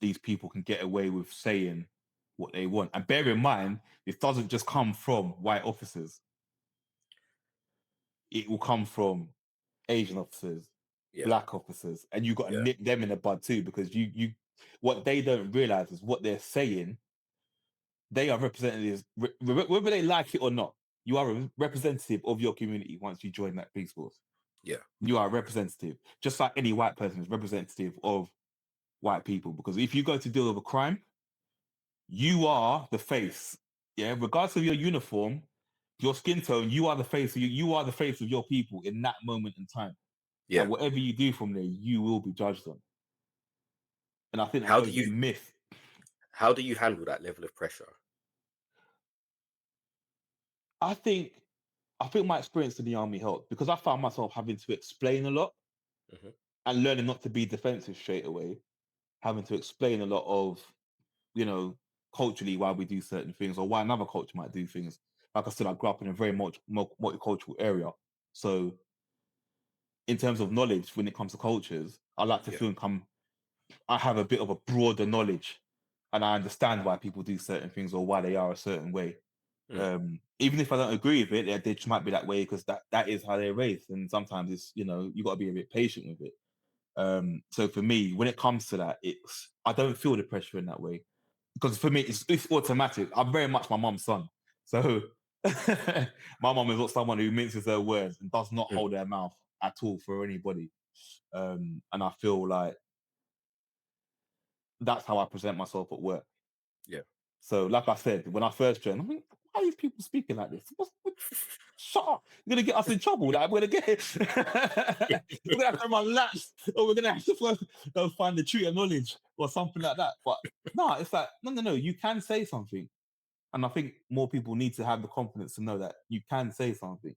these people can get away with saying what they want. And bear in mind, it doesn't just come from white officers; it will come from Asian officers, yeah, black officers, and you got to yeah, nip them in the bud too because what they don't realize is what they're saying. They are representatives, whether they like it or not. You are a representative of your community once you join that police force. yeah, You are a representative, just like any white person is representative of white people. Because if you go to deal with a crime, you are the face. Yeah, regardless of your uniform, your skin tone, you are the face. You are the face of your people in that moment in time. yeah. And whatever you do from there, you will be judged on. And I think that How do goes a you myth. how do you handle that level of pressure? I think I think my experience in the army helped because I found myself having to explain a lot Hmm. and learning not to be defensive straight away, having to explain a lot of, you know, culturally why we do certain things or why another culture might do things. Like I said, I grew up in a very multicultural area. So in terms of knowledge, when it comes to cultures, I like to Yeah, feel I have a bit of a broader knowledge and I understand why people do certain things or why they are a certain way. mm, Even if I don't agree with it, they just might be that way because that is how they're raised. And sometimes it's, you got to be a bit patient with it. So for me, when it comes to that, I don't feel the pressure in that way because for me, it's automatic. I'm very much my mom's son. So my mom is not someone who minces her words and does not mm, hold their mouth at all for anybody. And I feel like that's how I present myself at work. yeah, So, like I said, when I first joined, I mean, why are these people speaking like this? Shut up! You're gonna get us in trouble. Like, we're gonna get, we're gonna have to run laps, or we're gonna have to first go find the tree of knowledge or something like that. But no, it's like no. You can say something, and I think more people need to have the confidence to know that you can say something.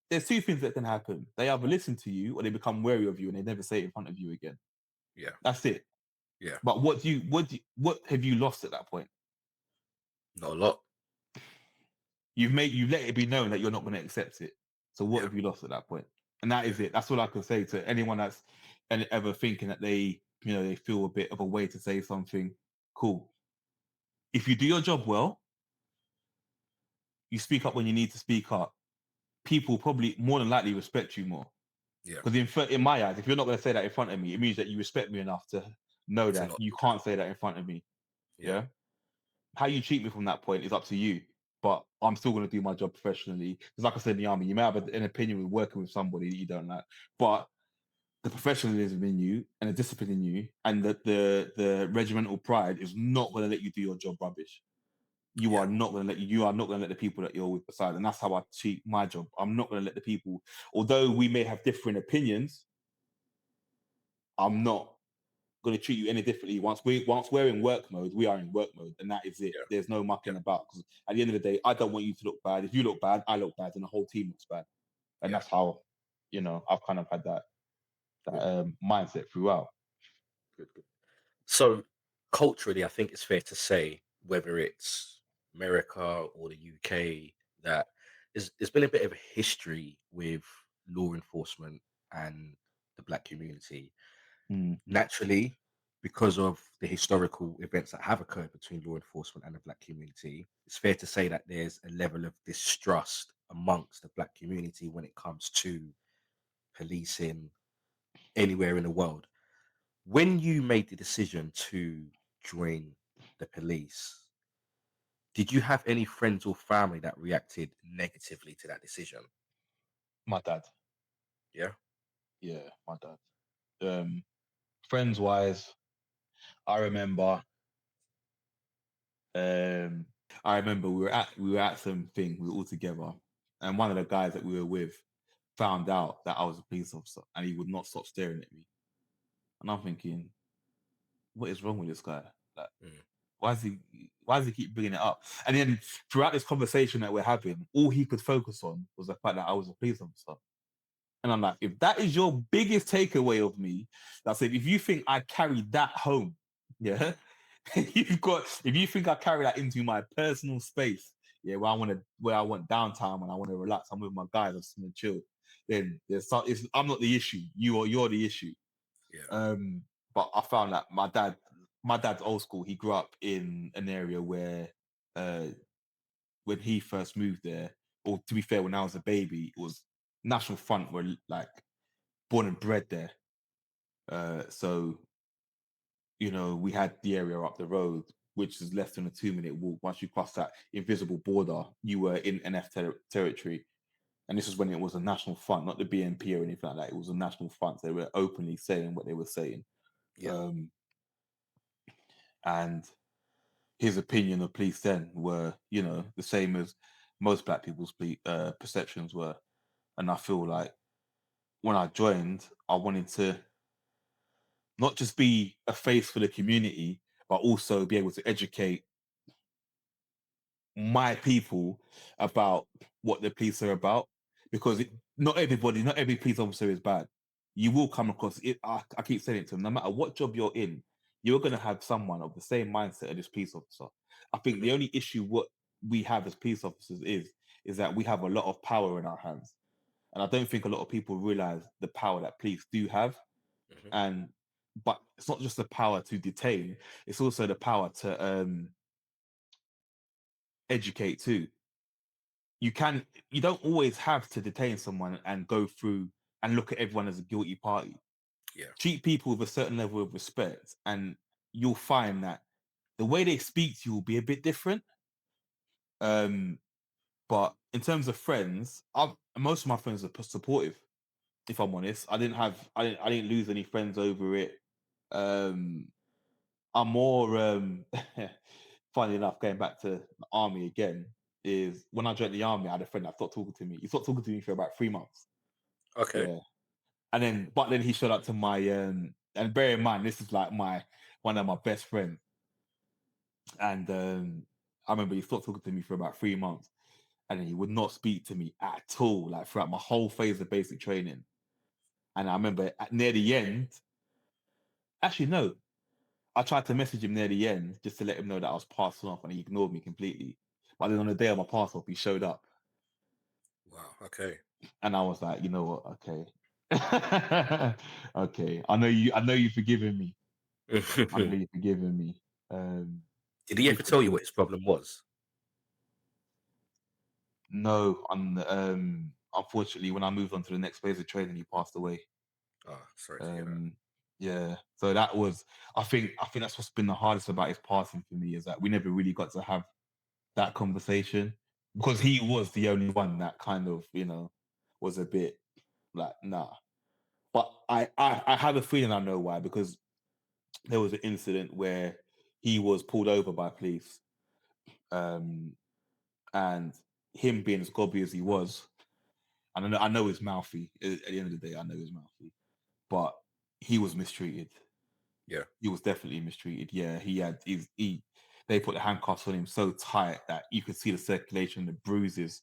There's two things that can happen: they either listen to you, or they become wary of you, and they never say it in front of you again. yeah, That's it. yeah. But what have you lost at that point? Not a lot. You've let it be known that you're not going to accept it. So what Yeah, have you lost at that point? And that yeah, is it. That's all I can say to anyone that's ever thinking that they feel a bit of a way to say something. Cool. If you do your job well, you speak up when you need to speak up. People probably more than likely respect you more. yeah. Because in my eyes, if you're not going to say that in front of me, it means that you respect me enough to know To that not you do that. can't say that in front of me. Yeah, Yeah. How you treat me from that point is up to you. But I'm still going to do my job professionally. Because, like I said in the army, you may have an opinion with working with somebody that you don't like, but the professionalism in you and the discipline in you and the regimental pride is not going to let you do your job rubbish. yeah, You are not going to let the people that you're with beside, and that's how I treat my job. I'm not going to let the people, although we may have different opinions, I'm not going to treat you any differently. Once we're in work mode, we are in work mode, and that is it. yeah, There's no yeah, mucking about because at the end of the day, I don't want you to look bad. If you look bad, I look bad, and the whole team looks bad. And yeah. that's how I've kind of had that Good, mindset throughout. good, good. So culturally, I think it's fair to say. whether it's America or the UK, that there's been a bit of a history with law enforcement and the black community. Mm. Naturally, because of the historical events that have occurred between law enforcement and the black community, it's fair to say that there's a level of distrust amongst the black community when it comes to policing anywhere in the world. When you made the decision to join the police, did you have any friends or family that reacted negatively to that decision? My dad. Yeah. Yeah, my dad. Friends wise, I remember. Um, I remember we were at something. We were all together, and one of the guys that we were with found out that I was a police officer, and he would not stop staring at me. And I'm thinking, what is wrong with this guy? Like, Mm, why does he keep bringing it up? And then throughout this conversation that we're having, all he could focus on was the fact that I was a police officer. And I'm like, if that is your biggest takeaway of me, that's it. If you think I carry that home, yeah, if you think I carry that into my personal space, yeah, where I want downtime and I want to relax, I'm with my guys, I'm just gonna chill. Then I'm not the issue. You're the issue. yeah. Um, but I found that my dad's old school. He grew up in an area where, uh, when he first moved there, or to be fair, when I was a baby, it was National Front were like born and bred there. So we had the area up the road, which is less than a 2-minute walk. Once you cross that invisible border, you were in NF territory. And this is when it was a national front, not the BNP or anything like that. It was a national front. They were openly saying what they were saying. Yeah. Um, and his opinion of police then were, the same as most black people's perceptions were. And I feel like when I joined, I wanted to not just be a face for the community, but also be able to educate my people about what the police are about. Because not every police officer is bad. You will come across it. I keep saying it to them, no matter what job you're in, you're going to have someone of the same mindset of this police officer. I think Mhm, the only issue what we have as police officers is that we have a lot of power in our hands. And I don't think a lot of people realize the power that police do have. mhm. And but it's not just the power to detain, it's also the power to educate too. You don't always have to detain someone and go through and look at everyone as a guilty party. Yeah. Treat people with a certain level of respect, and you'll find that the way they speak to you will be a bit different. um but in terms of friends, most of my friends are supportive. If I'm honest, I didn't lose any friends over it. um I'm more funny enough, going back to the army again, is when I joined the army, I had a friend that stopped talking to me. He stopped talking to me for about 3 months. Okay. Yeah. But then he showed up to my and bear in mind, this is like my one of my best friends. And I remember he stopped talking to me for about 3 months, and then he would not speak to me at all, like throughout my whole phase of basic training. And I remember near the end, actually no, I tried to message him near the end just to let him know that I was passing off, and he ignored me completely. But then on the day of my pass off, he showed up, Wow. Okay. and I was like, you know what? Okay, okay. I know you. I know you've forgiven me. I know you've forgiven me. Um, Did he ever because tell you what his problem was? no, unfortunately, when I moved on to the next phase of training, he passed away. Oh, sorry to hear that. Um, yeah. So that was. I think that's what's been the hardest about his passing for me, is that we never really got to have that conversation, because Mhm. he was the only one that kind of was a bit like nah. But I have a feeling I know why, because there was an incident where he was pulled over by police, um, and him being as gobby as he was, and I know he's mouthy. At the end of the day, I know he's mouthy, but he was mistreated. Yeah. He was definitely mistreated. Yeah, they put the handcuffs on him so tight that you could see the circulation, the bruises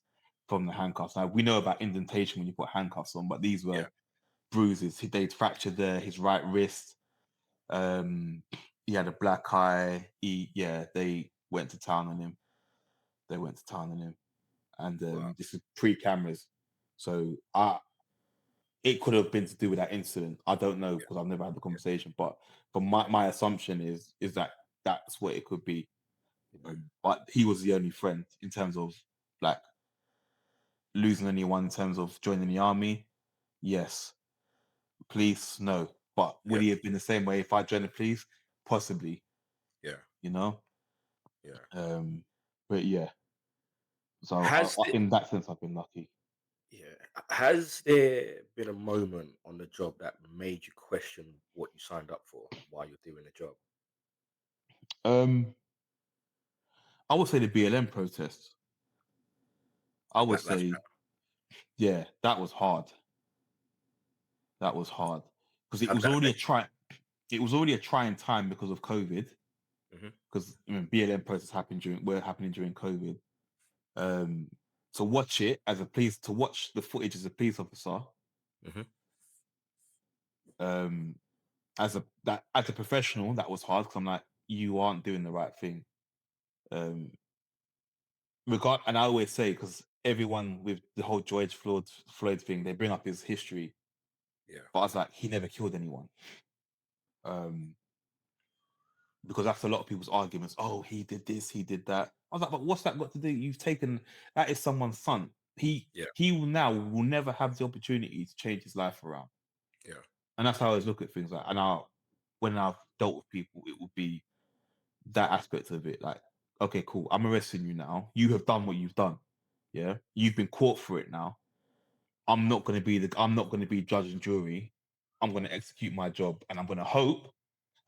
from the handcuffs. Now we know about indentation when you put handcuffs on, but these were Yeah. bruises. They'd fractured his right wrist. He had a black eye. went to town on him. They went to town on him, and Wow. this is pre-cameras, so it could have been to do with that incident. I don't know Yeah. because I've never had the Yeah. conversation, but my assumption is that that's what it could be. Mm. But he was the only friend in terms of like losing anyone in terms of joining the army. Yes, police, no. But Yeah. would he have been the same way if I joined the police? Possibly, Yeah. you know. Yeah. Um, but yeah, so Has it? in that sense, I've been lucky. Yeah. Has there been a moment on the job that made you question what you signed up for while you're doing the job? Um, I would say the BLM protests. I The would Black Lives say, yeah, that was hard. That was hard because Matter. How did that affect it was already a trying time because of COVID. you? Hmm. Because I mean, BLM protests were happening during COVID. Um, to watch it as a police to watch the footage as a police officer, Hmm. um, as a professional, that was hard because I'm like, you aren't doing the right thing. Um, and I always say because everyone with the whole Floyd thing, they bring up his history, Yeah. but I was like, he never killed anyone. Um, because that's a lot of people's arguments. Oh, he did this, he did that. I was like, but what's that got to do? You've taken that is someone's son. Yeah. He will never have the opportunity to change his life around. Yeah. And that's how I always look at things. Like, and when I've dealt with people, it would be that aspect of it. Like, okay, cool. I'm arresting you now. You have done what you've done. Yeah, you've been caught for it now. I'm not going to be judge and jury. I'm going to execute my job, and I'm going to hope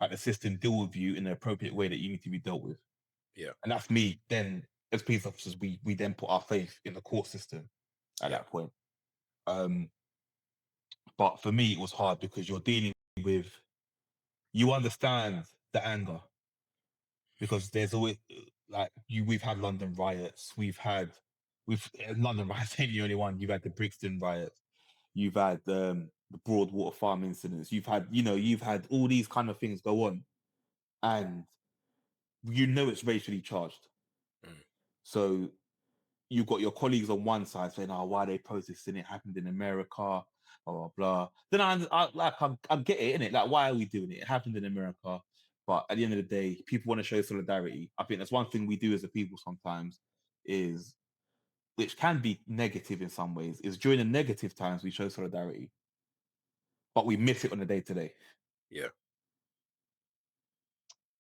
that the system deal with you in the appropriate way that you need to be dealt with. Yeah. And that's me. Then, as police officers, we then put our faith in the court system at Yeah. that point. Um, but for me, it was hard because you're dealing with you understand the anger because there's always like we've had London riots, we've London riots ain't the only one. You've had the Brixton riots, you've had the Broadwater Farm incidents, you've had all these kind of things go on, and it's racially charged. Mm. So you've got your colleagues on one side saying, "Oh, why are they protesting? It happened in America, blah blah blah." Then I get it, innit? Like, why are we doing it? It happened in America, but at the end of the day, people want to show solidarity. I think that's one thing we do as a people sometimes, is which can be negative in some ways. Is during the negative times we show solidarity, but we miss it on the day to day. Yeah.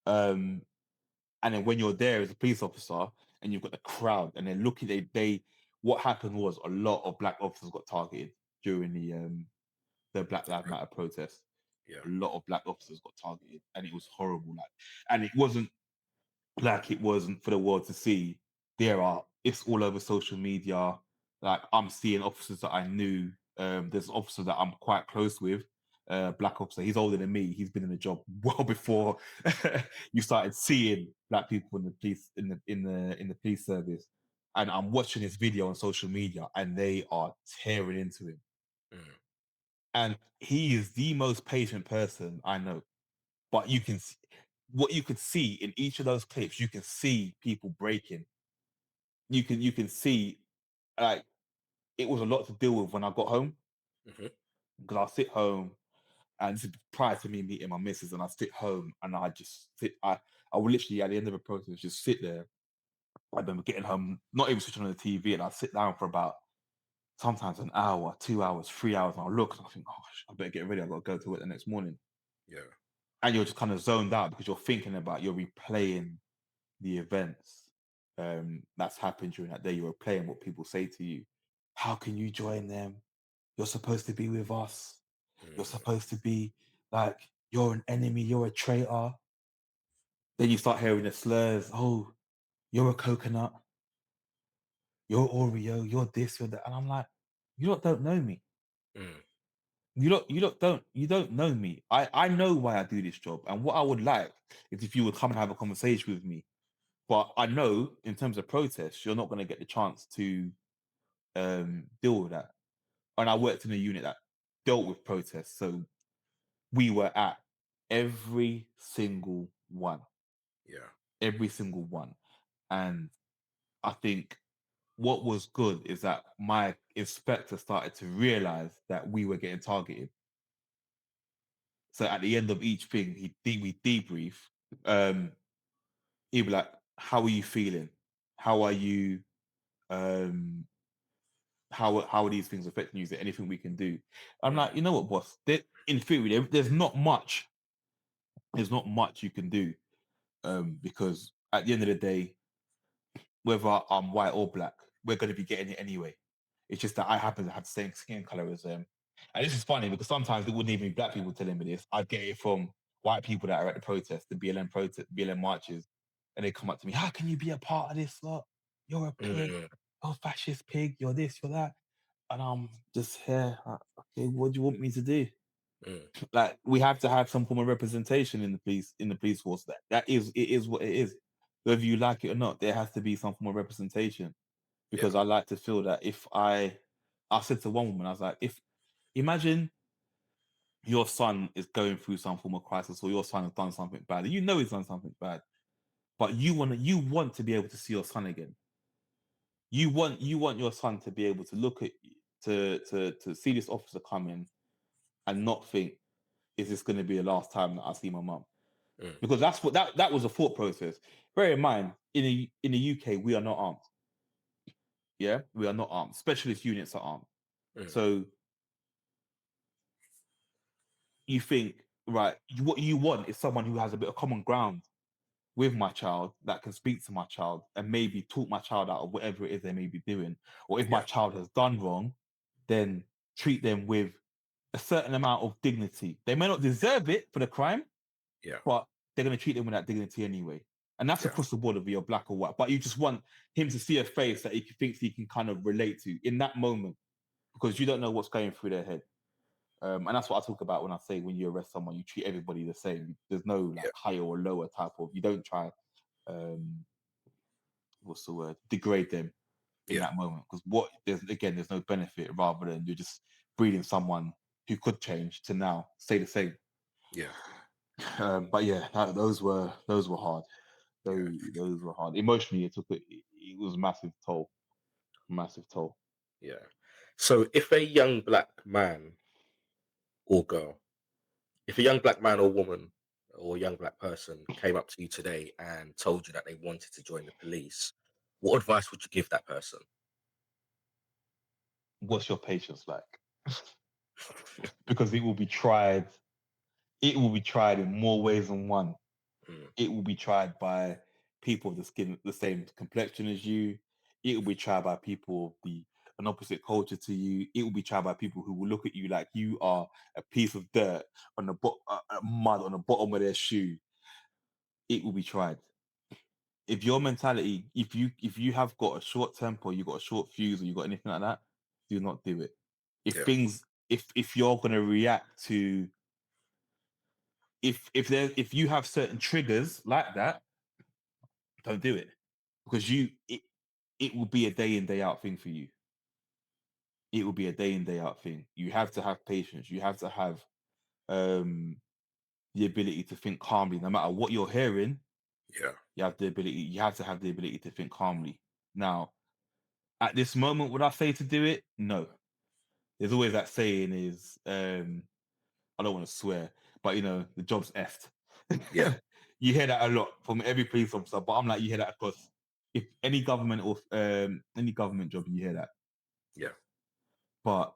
Um, And then when you're there as a police officer and you've got the crowd and they're looking, they what happened was a lot of black officers got targeted during the Black Lives Okay. Matter protest. Yeah. A lot of black officers got targeted, and it was horrible. And it wasn't like it wasn't for the world to see. It's all over social media. Like, I'm seeing officers that I knew. There's an officer that I'm quite close with, black officer. He's older than me. He's been in the job well before you started seeing black people in the police in the police service. And I'm watching his video on social media, and they are tearing into him. Mm. And he is the most patient person I know. But what you could see in each of those clips, you can see people breaking. You can see, like, it was a lot to deal with when I got home, Hmm. because I sit home, and this is prior to me meeting my missus, and I sit home and I just sit. I would literally at the end of a process just sit there. I remember getting home, not even switching on the TV, and I sit down for about sometimes an hour, 2 hours, 3 hours, and I look and I think, oh, I better get ready. I got to go to work the next morning. Yeah. And you're just kind of zoned out because you're replaying the events that's happened during that day. You're replaying what people say to you. How can you join them? You're supposed to be with us. You're Mm. supposed to be like, you're an enemy, you're a traitor. Then you start hearing the slurs. Oh, you're a coconut, you're Oreo, you're this, you're that. And I'm like, you lot don't know me. Mm. You don't know me. I know why I do this job. And what I would like is if you would come and have a conversation with me. But I know in terms of protests, you're not going to get the chance to deal with that. And I worked in a unit that dealt with protests, so we were at every single one, Yeah. every single one. And I think what was good is that my inspector started to realize that we were getting targeted. So at the end of each thing, we debrief. Um, he'd be like, "How are you feeling? How are you? Um, how are these things affecting you? Is there anything we can do?" I'm Mm. like, you know what, boss? In theory, there's not much. There's not much you can do, because at the end of the day, whether I'm white or black, we're going to be getting it anyway. It's just that I happen to have the same skin color as them. And this is funny because sometimes it wouldn't even be black people telling me this. I'd get it from white people that are at the protest, the BLM marches, and they come up to me, "How can you be a part of this lot? You're a pig, Mm. you're a fascist pig, you're this, you're that." And I'm just here, like, okay, what do you want me to do? Mm. Like, we have to have some form of representation in the police force. That is, it is what it is. Whether you like it or not, there has to be some form of representation, Yeah. because I like to feel that if I said to one woman, I was like, if imagine your son is going through some form of crisis, or your son has done something bad, and you know he's done something bad, but you want to be able to see your son again. You want your son to be able to look at to see this officer come in and not think, is this going to be the last time that I see my mum? Mm. Because that's what that was a thought process. Bear in mind, in the UK, we are not armed. Yeah, we are not armed. Specialist units are armed. Mm. So you think, right, what you want is someone who has a bit of common ground with my child, that can speak to my child and maybe talk my child out of whatever it is they may be doing. Or if my Yeah. child has done wrong, then treat them with a certain amount of dignity. They may not deserve it for the crime, Yeah. but they're going to treat them with that dignity anyway. And that's Yeah. across the board, whether you're black or white. But you just want him to see a face that he thinks he can kind of relate to in that moment, because you don't know what's going through their head. And that's what I talk about when I say, when you arrest someone, you treat everybody the same. There's no like Yeah. higher or lower type of. You don't try, um, what's the word, degrade them in Yeah. that moment, because there's no benefit, rather than you're just breeding someone who could change to now stay the same. Yeah. But yeah, those were hard. Yeah. Those were hard. Emotionally, it was a massive toll, massive toll. Yeah. So if a young black man or girl, if a young black man or woman or young black person came up to you today and told you that they wanted to join the police, what advice would you give that person? What's your patience like? Because it will be tried. It will be tried in more ways than one. Mm. It will be tried by people of the same complexion as you. It will be tried by people of an opposite culture to you. It will be tried by people who will look at you like you are a piece of dirt on mud on the bottom of their shoe. It will be tried. If your mentality, if you have got a short temper, you got a short fuse, or you got anything like that, do not do it. If Yeah. things, if you're gonna react to, if you have certain triggers like that, don't do it, because it will be a day in day out thing for you. It will be a day in day out thing. You have to have patience. You have to have um the ability to think calmly, no matter what you're hearing. Yeah. You have to have the ability to think calmly. Now, at this moment, would I say to do it? No. There's always that saying is, I don't want to swear, but the job's effed. Yeah. You hear that a lot from every police officer, but I'm like, you hear that across if any government or any government job, you hear that. Yeah. But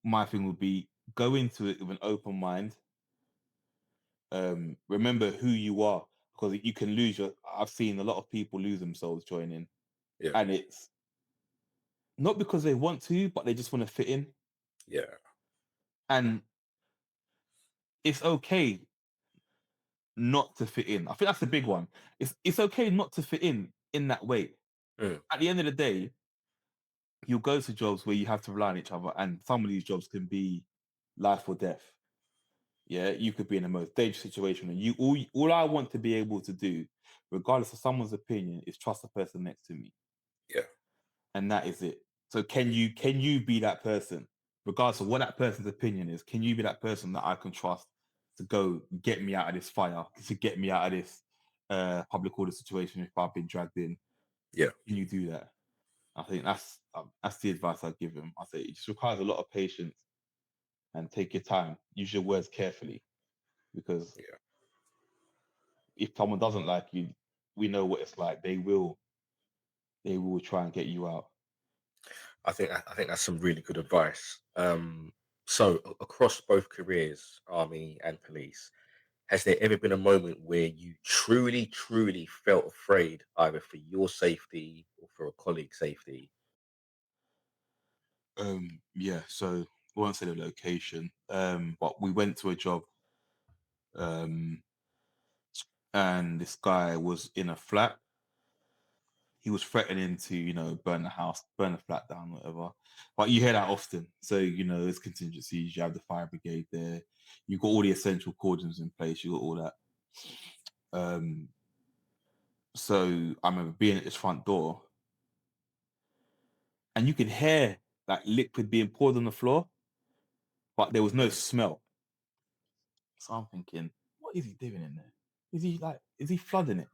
my thing would be, go into it with an open mind. Remember who you are, because you can lose your. I've seen a lot of people lose themselves joining, Yeah. and it's not because they want to, but they just want to fit in. Yeah. And it's okay not to fit in. I think that's the big one. It's okay not to fit in that way. Mm. At the end of the day, you'll go to jobs where you have to rely on each other, and some of these jobs can be life or death. Yeah, you could be in the most dangerous situation, and all I want to be able to do, regardless of someone's opinion, is trust the person next to me, Yeah. and that is it. So can you be that person, regardless of what that person's opinion is? Can you be that person that I can trust to go get me out of this fire, to get me out of this public order situation if I've been dragged in. Yeah. Can you do that? I think that's the advice I give him. I say it just requires a lot of patience and take your time. Use your words carefully because Yeah. if someone doesn't like you, we know what it's like. They will try and get you out. I think that's some really good advice. So across both careers, army and police, has there ever been a moment where you truly, truly felt afraid, either for your safety or for a colleague's safety? Yeah. So I won't say the location. But we went to a job. Um, and this guy was in a flat. He was threatening to, burn the house, burn the flat down, whatever. But you hear that often. So, there's contingencies. You have the fire brigade there. You've got all the essential cordons in place. You got all that. Um, so I remember being at this front door, and you could hear like liquid being poured on the floor, but there was no smell. So I'm thinking, what is he doing in there? Is he flooding it?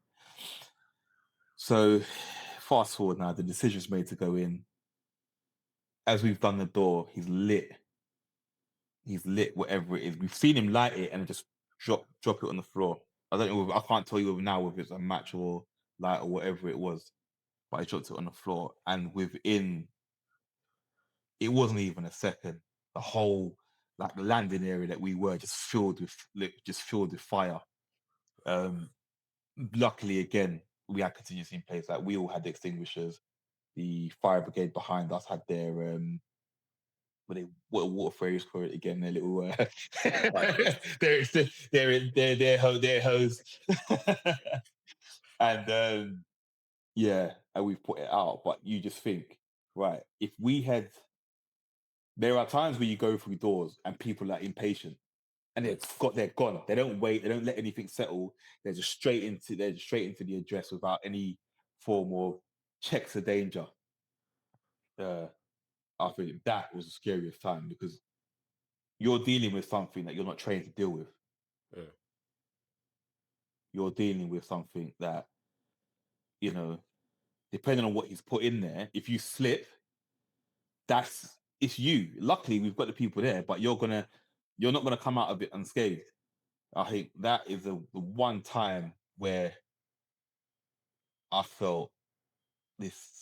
So fast forward now, the decision's made to go in. As we've done the door, he's lit whatever it is. We've seen him light it and just drop it on the floor. I don't know. I can't tell you now if it's a match or light or whatever it was, but I dropped it on the floor, and within it wasn't even a second. The whole like landing area that we were just filled with fire. Um, Luckily, again, we had contingency in place. Like we all had the extinguishers. The fire brigade behind us had their what water phrase for it again, their little Pipers. their hose. And yeah, and we've put it out. But you just think, right, if we had there are times where you go through doors and people are impatient and Mm, they're gone. They don't wait, they don't let anything settle. They're just straight into the address without any form of checks of danger. Uh I think that was the scariest time because you're dealing with something that you're not trained to deal with. mm. You're dealing with something that, you know, depending on what he's put in there, if you slip, it's you. Luckily, we've got the people there, but you're not gonna come out of it unscathed. I think that is the one time where I felt this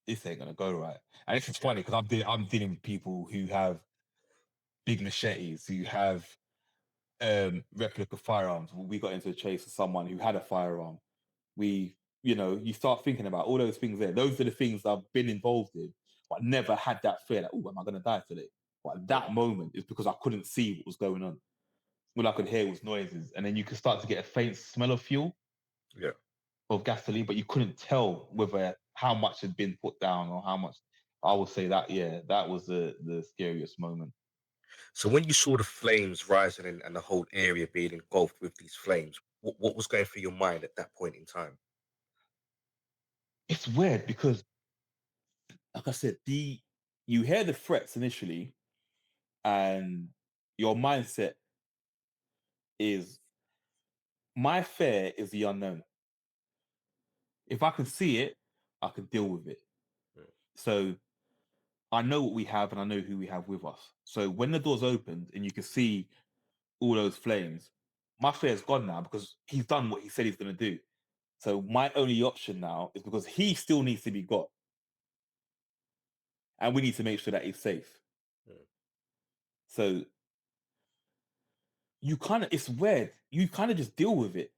this ain't gonna go right. And this is Yeah. funny because I'm dealing with people who have big machetes, who have replica firearms. We got into a chase with someone who had a firearm. You start thinking about all those things there. Those are the things I've been involved in, but never had that fear that, oh, am I going to die today? But at Yeah. that moment is because I couldn't see what was going on. All I could hear was noises. And then you could start to get a faint smell of fuel, Yeah. of gasoline, but you couldn't tell whether how much had been put down or how much. I would say that, yeah, that was the scariest moment. So when you saw the flames rising and the whole area being engulfed with these flames, what was going through your mind at that point in time? It's weird because, like I said, you hear the threats initially, and your mindset is my fear is the unknown. If I can see it, I can deal with it. Mm, So I know what we have and I know who we have with us. So when the doors opened and you can see all those flames, my fear is gone now because he's done what he said he's going to do. So my only option now is because he still needs to be got, and we need to make sure that he's safe. mm. So it's weird. You kind of just deal with it.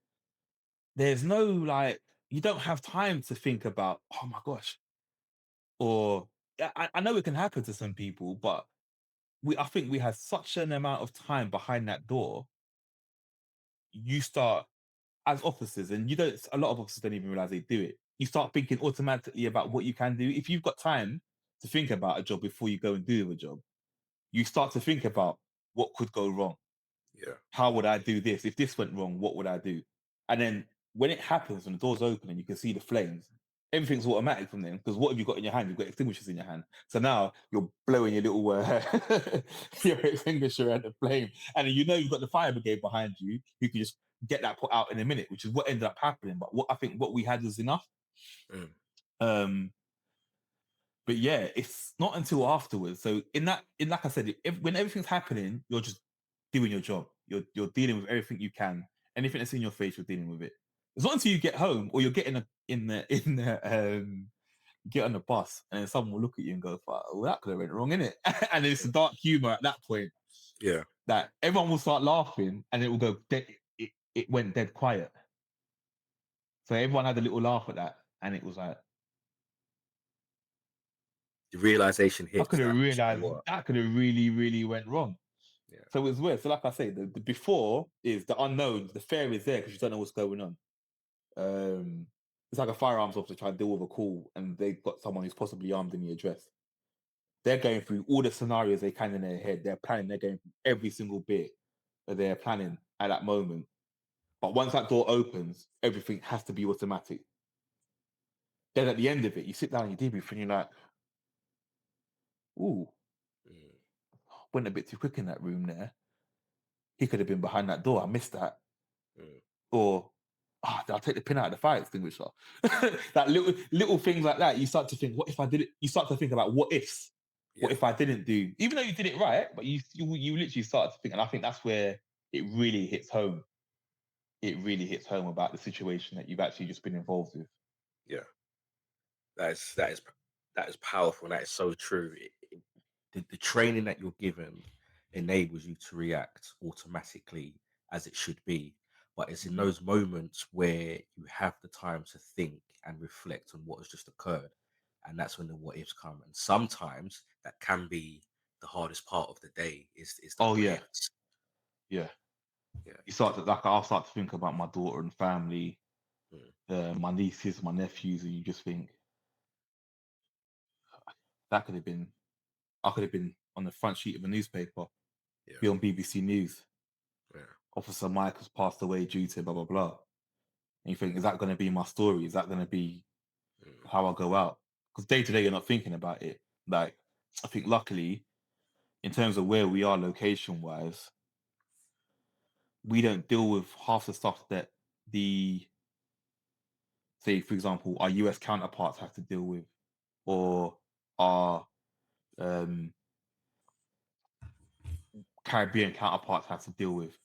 There's no like, you don't have time to think about, oh my gosh, or I know it can happen to some people, but I think we had such an amount of time behind that door. You start as officers, and you don't. A lot of officers don't even realize they do it. You start thinking automatically about what you can do. If you've got time to think about a job before you go and do the job, you start to think about what could go wrong. Yeah. How would I do this? If this went wrong, what would I do? And then when it happens, when the doors open and you can see the flames, everything's automatic from then. Because what have you got in your hand? You've got extinguishers in your hand. So now you're blowing your little your extinguisher at the flame, and then you know you've got the fire brigade behind you. You can just get that put out in a minute, which is what ended up happening. But what I think what we had was enough. Mm. Um, but yeah, it's not until afterwards. So in like I said, when everything's happening, you're just doing your job. You're dealing with everything you can. Anything that's in your face, you're dealing with it. It's not until you get home or you're getting get on the bus and then someone will look at you and go, "Well, that could have went wrong, innit?" And it's a dark humor at that point Yeah. that everyone will start laughing and it will go dead. It went dead quiet. So everyone had a little laugh at that, and it was like, The realization I hits could have that, you know realized what? that could have really, really went wrong. Yeah. So it's weird. So like I say, the before is the unknown. The fear is there because you don't know what's going on. It's like a firearms officer trying to deal with a call, and they've got someone who's possibly armed in the address. They're going through all the scenarios they can in their head. They're planning. They're going through every single bit that they're planning at that moment. But once that door opens, everything has to be automatic. Then at the end of it, you sit down and you debrief, and you're like, "Ooh, Mm. went a bit too quick in that room there. He could have been behind that door. I missed that." Mm. Or, did I take the pin out of the fire extinguisher? That little things like that. You start to think, what if I did it? You start to think about what ifs. What Yeah. if I didn't do? Even though you did it right, but you literally start to think, and I think that's where it really hits home. It really hits home about the situation that you've actually just been involved with. Yeah. That is powerful. That is so true. The training that you're given enables you to react automatically as it should be. But it's in Mm. those moments where you have the time to think and reflect on what has just occurred. And that's when the what ifs come. And sometimes that can be the hardest part of the day is the Oh what yeah, ifs. yeah. Yeah. You start to like I'll start to think about my daughter and family, Mm. my nieces, my nephews, and you just think that could have been I could have been on the front sheet of a newspaper, Yeah. be on BBC News. Yeah. Officer Mike has passed away due to blah blah blah. And you think, is that going to be my story? Is that going to be Mm. how I go out? Because day to day, you're not thinking about it. Like, I think luckily, in terms of where we are location wise, we don't deal with half the stuff that the, say, for example, our US counterparts have to deal with, or our um, Caribbean counterparts have to deal with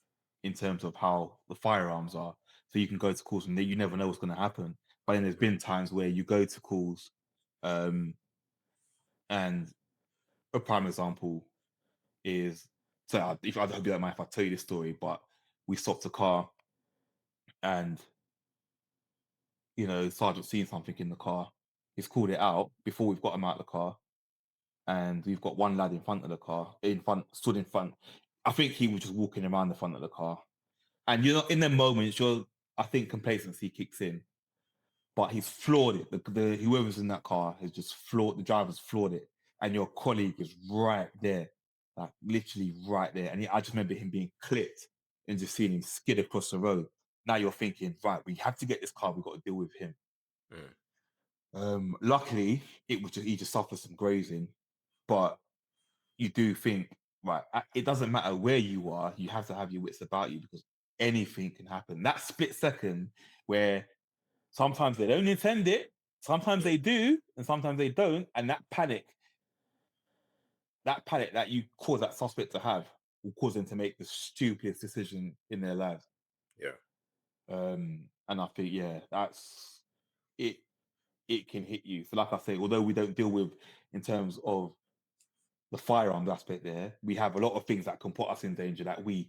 in terms of how the firearms are. So you can go to calls and you never know what's going to happen. But then there's been times where you go to calls, um, and a prime example is so if I hope you don't mind if I tell you this story, but we stopped a car and sergeant seen something in the car. He's called it out before we've got him out of the car, and we've got one lad in front of the car, stood in front. I think he was just walking around the front of the car, and in them moments, I think complacency kicks in, but he's floored it. The whoever's in that car has just floored the driver's floored it, and your colleague is right there, like literally right there. And I just remember him being clipped and just seeing him skid across the road. Now you're thinking, right, we have to get this car. We've got to deal with him. Mm. Luckily, he just suffered some grazing, but you do think, right, it doesn't matter where you are. You have to have your wits about you because anything can happen. That split second where sometimes they don't intend it, sometimes they do, and sometimes they don't. And that panic that you cause that suspect to have will cause them to make the stupidest decision in their lives. Yeah. And I think, yeah, that's it. It can hit you. So, like I say, although we don't deal with in terms of the firearms aspect there, we have a lot of things that can put us in danger that we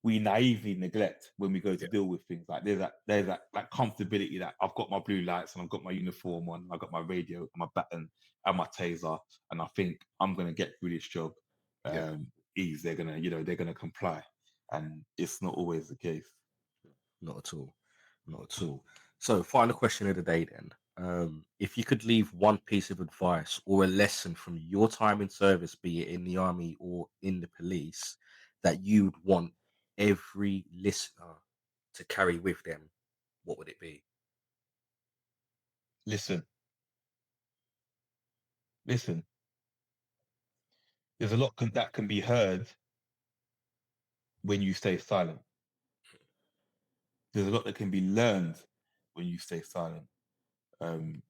naively neglect when we go to Yeah. deal with things. Like there's that comfortability that I've got my blue lights and I've got my uniform on, I've got my radio and my baton and my taser, and I think I'm gonna get through this job. Yeah. Ease, they're gonna comply, and it's not always the case. Not at all. Not at all. So, final question of the day then. If you could leave one piece of advice or a lesson from your time in service, be it in the army or in the police, that you'd want every listener to carry with them, what would it be? Listen, listen. There's a lot that can be heard when you stay silent. There's a lot that can be learned when you stay silent. Um,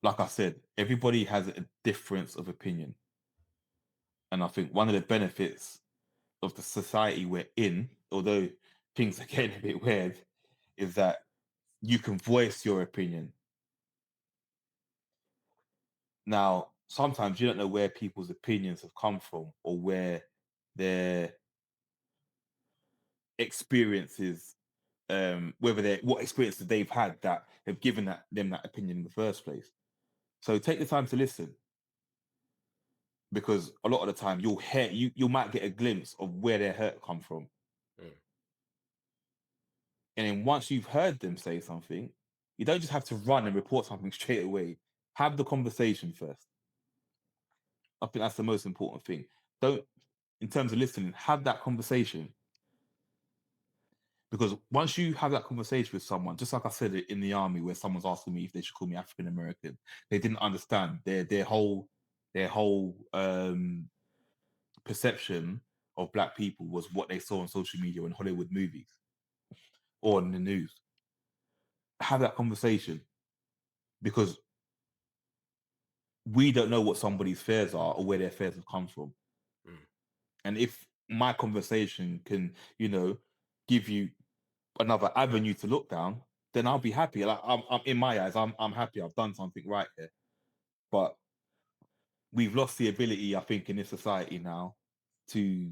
like I said, everybody has a difference of opinion, and I think one of the benefits of the society we're in, although things are getting a bit weird, is that you can voice your opinion. Now, sometimes you don't know where people's opinions have come from or where their experiences, whether they what experiences they've had that have given them that opinion in the first place. So take the time to listen, because a lot of the time you might get a glimpse of where their hurt come from. Mm. And then once you've heard them say something, you don't just have to run and report something straight away. Have the conversation first. I think that's the most important thing. Don't, in terms of listening, have that conversation, because once you have that conversation with someone, just like I said in the army, where someone's asking me if they should call me African American, they didn't understand their whole perception of black people was what they saw on social media and Hollywood movies or in the news. Have that conversation, because we don't know what somebody's fears are or where their fears have come from. Mm. And if my conversation can, give you another avenue to look down, then I'll be happy. Like I'm in my eyes, I'm happy. I've done something right here. But we've lost the ability, I think, in this society now to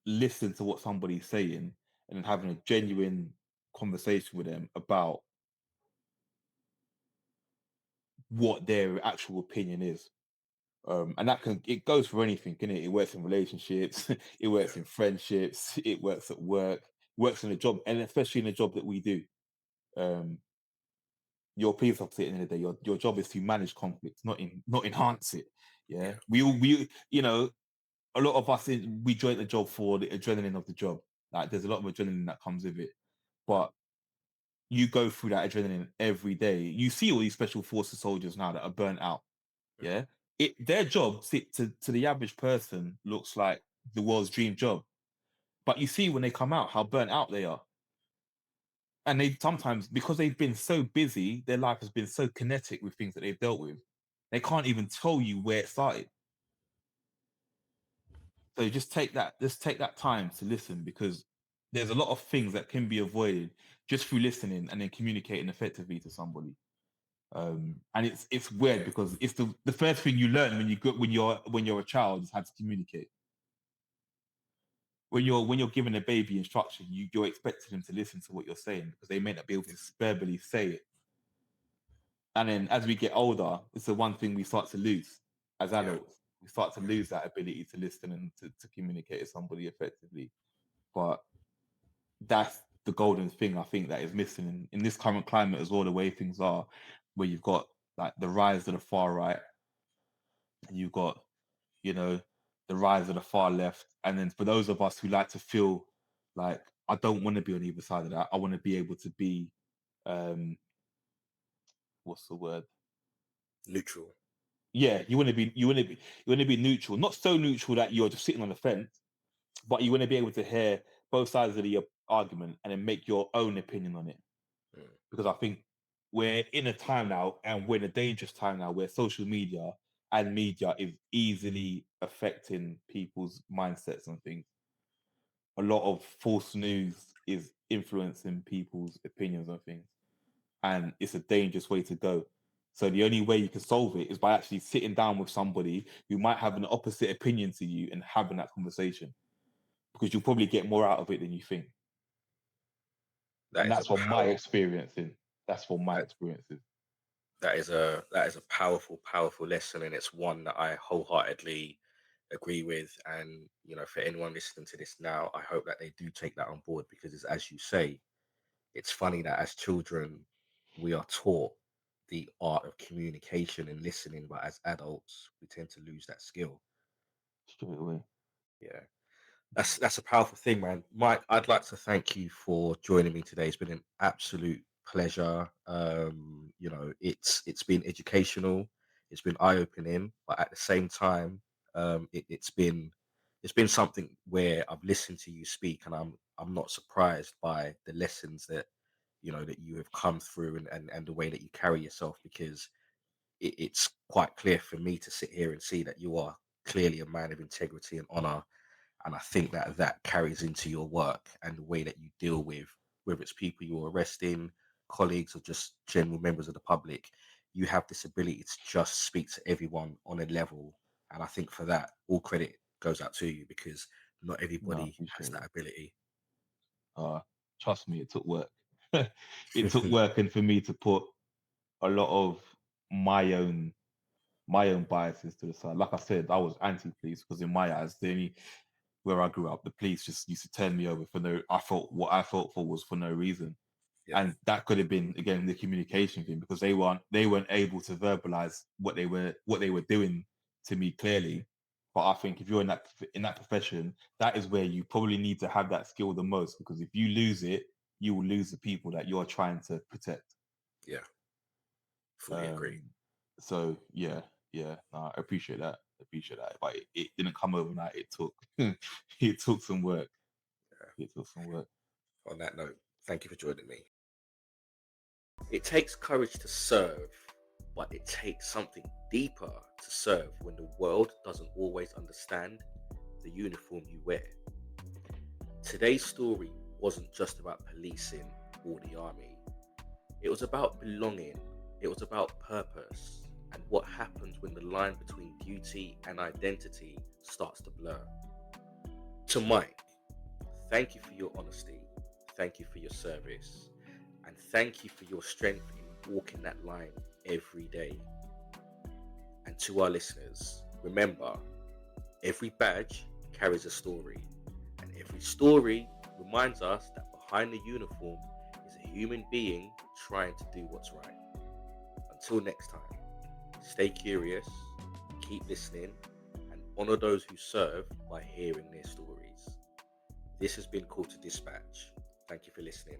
listen to what somebody's saying and then having a genuine conversation with them about what their actual opinion is. And it goes for anything, can it? It works in relationships, it works Yeah. in friendships, it works at work, works in a job, and especially in a job that we do. Um, your police officer at the end of the day, your job is to manage conflict, not enhance it. Yeah. Yeah. We a lot of us we join the job for the adrenaline of the job. Like there's a lot of adrenaline that comes with it. But you go through that adrenaline every day. You see all these special forces soldiers now that are burnt out. Mm. Yeah. Their job to the average person looks like the world's dream job. But you see when they come out how burnt out they are. And they sometimes, because they've been so busy, their life has been so kinetic with things that they've dealt with, they can't even tell you where it started. So just take that time to listen, because there's a lot of things that can be avoided just through listening and then communicating effectively to somebody. And it's weird because it's the first thing you learn when you're a child is how to communicate. When you're giving a baby instruction, you're expecting them to listen to what you're saying because they may not be able to verbally say it. And then as we get older, it's the one thing we start to lose as Yeah. adults. We start to lose that ability to listen and to communicate with somebody effectively. But that's the golden thing I think that is missing in this current climate as well, the way things are, where you've got like the rise of the far right and you've got, you know, the rise of the far left. And then for those of us who like to feel like I don't want to be on either side of that, I want to be able to be um what's the word? Neutral. Yeah, you want to be neutral, not so neutral that you're just sitting on the fence, but you want to be able to hear both sides of the argument and then make your own opinion on it. Mm. Because I think we're in a time now, and we're in a dangerous time now, where social media and media is easily affecting people's mindsets and things. A lot of false news is influencing people's opinions on things, and it's a dangerous way to go. So the only way you can solve it is by actually sitting down with somebody who might have an opposite opinion to you and having that conversation, because you'll probably get more out of it than you think. That And is a that's from my power. experience. That's from my That, experiences. that is a powerful, powerful lesson, and it's one that I wholeheartedly agree with. And for anyone listening to this now, I hope that they do take that on board, because it's, as you say, it's funny that as children we are taught the art of communication and listening, but as adults we tend to lose that skill. Straight away. Yeah. That's a powerful thing, man. Mike, I'd like to thank you for joining me today. It's been an absolute pleasure. It's been educational, it's been eye-opening, but at the same time, it's been something where I've listened to you speak, and I'm not surprised by the lessons that that you have come through, and the way that you carry yourself, because it's quite clear for me to sit here and see that you are clearly a man of integrity and honor. And I think that that carries into your work and the way that you deal with, whether it's people you're arresting, colleagues, or just general members of the public. You have this ability to just speak to everyone on a level. And I think for that, all credit goes out to you, because not No, I everybody has appreciate that it. ability. Uh, Trust me, it took work. It took work, and for me to put a lot of my own my own biases to the side. Like I said, I was anti-police because in my eyes, the only where I grew up, the police just used to turn me over for no. I thought what I felt for was for no reason, Yeah, and that could have been again the communication thing because they weren't able to verbalize what they were doing to me clearly. But I think if you're in that profession, that is where you probably need to have that skill the most, because if you lose it, you will lose the people that you're trying to protect. yeah, fully agree. Um, so yeah, yeah, no, I appreciate that. But it didn't come overnight. It took it took some work. Yeah. It took some work. On that note, thank you for joining me. It takes courage to serve, but it takes something deeper to serve when the world doesn't always understand the uniform you wear. Today's story wasn't just about policing or the army, it was about belonging, it was about purpose, and what happens when the line between duty and identity starts to blur. To Mike, thank you for your honesty, thank you for your service, and thank you for your strength in walking that line every day. And to our listeners, remember, every badge carries a story, and every story reminds us that behind the uniform is a human being trying to do what's right. Until next time, stay curious, keep listening, and honor those who serve by hearing their stories. This has been Call to Dispatch. Thank you for listening.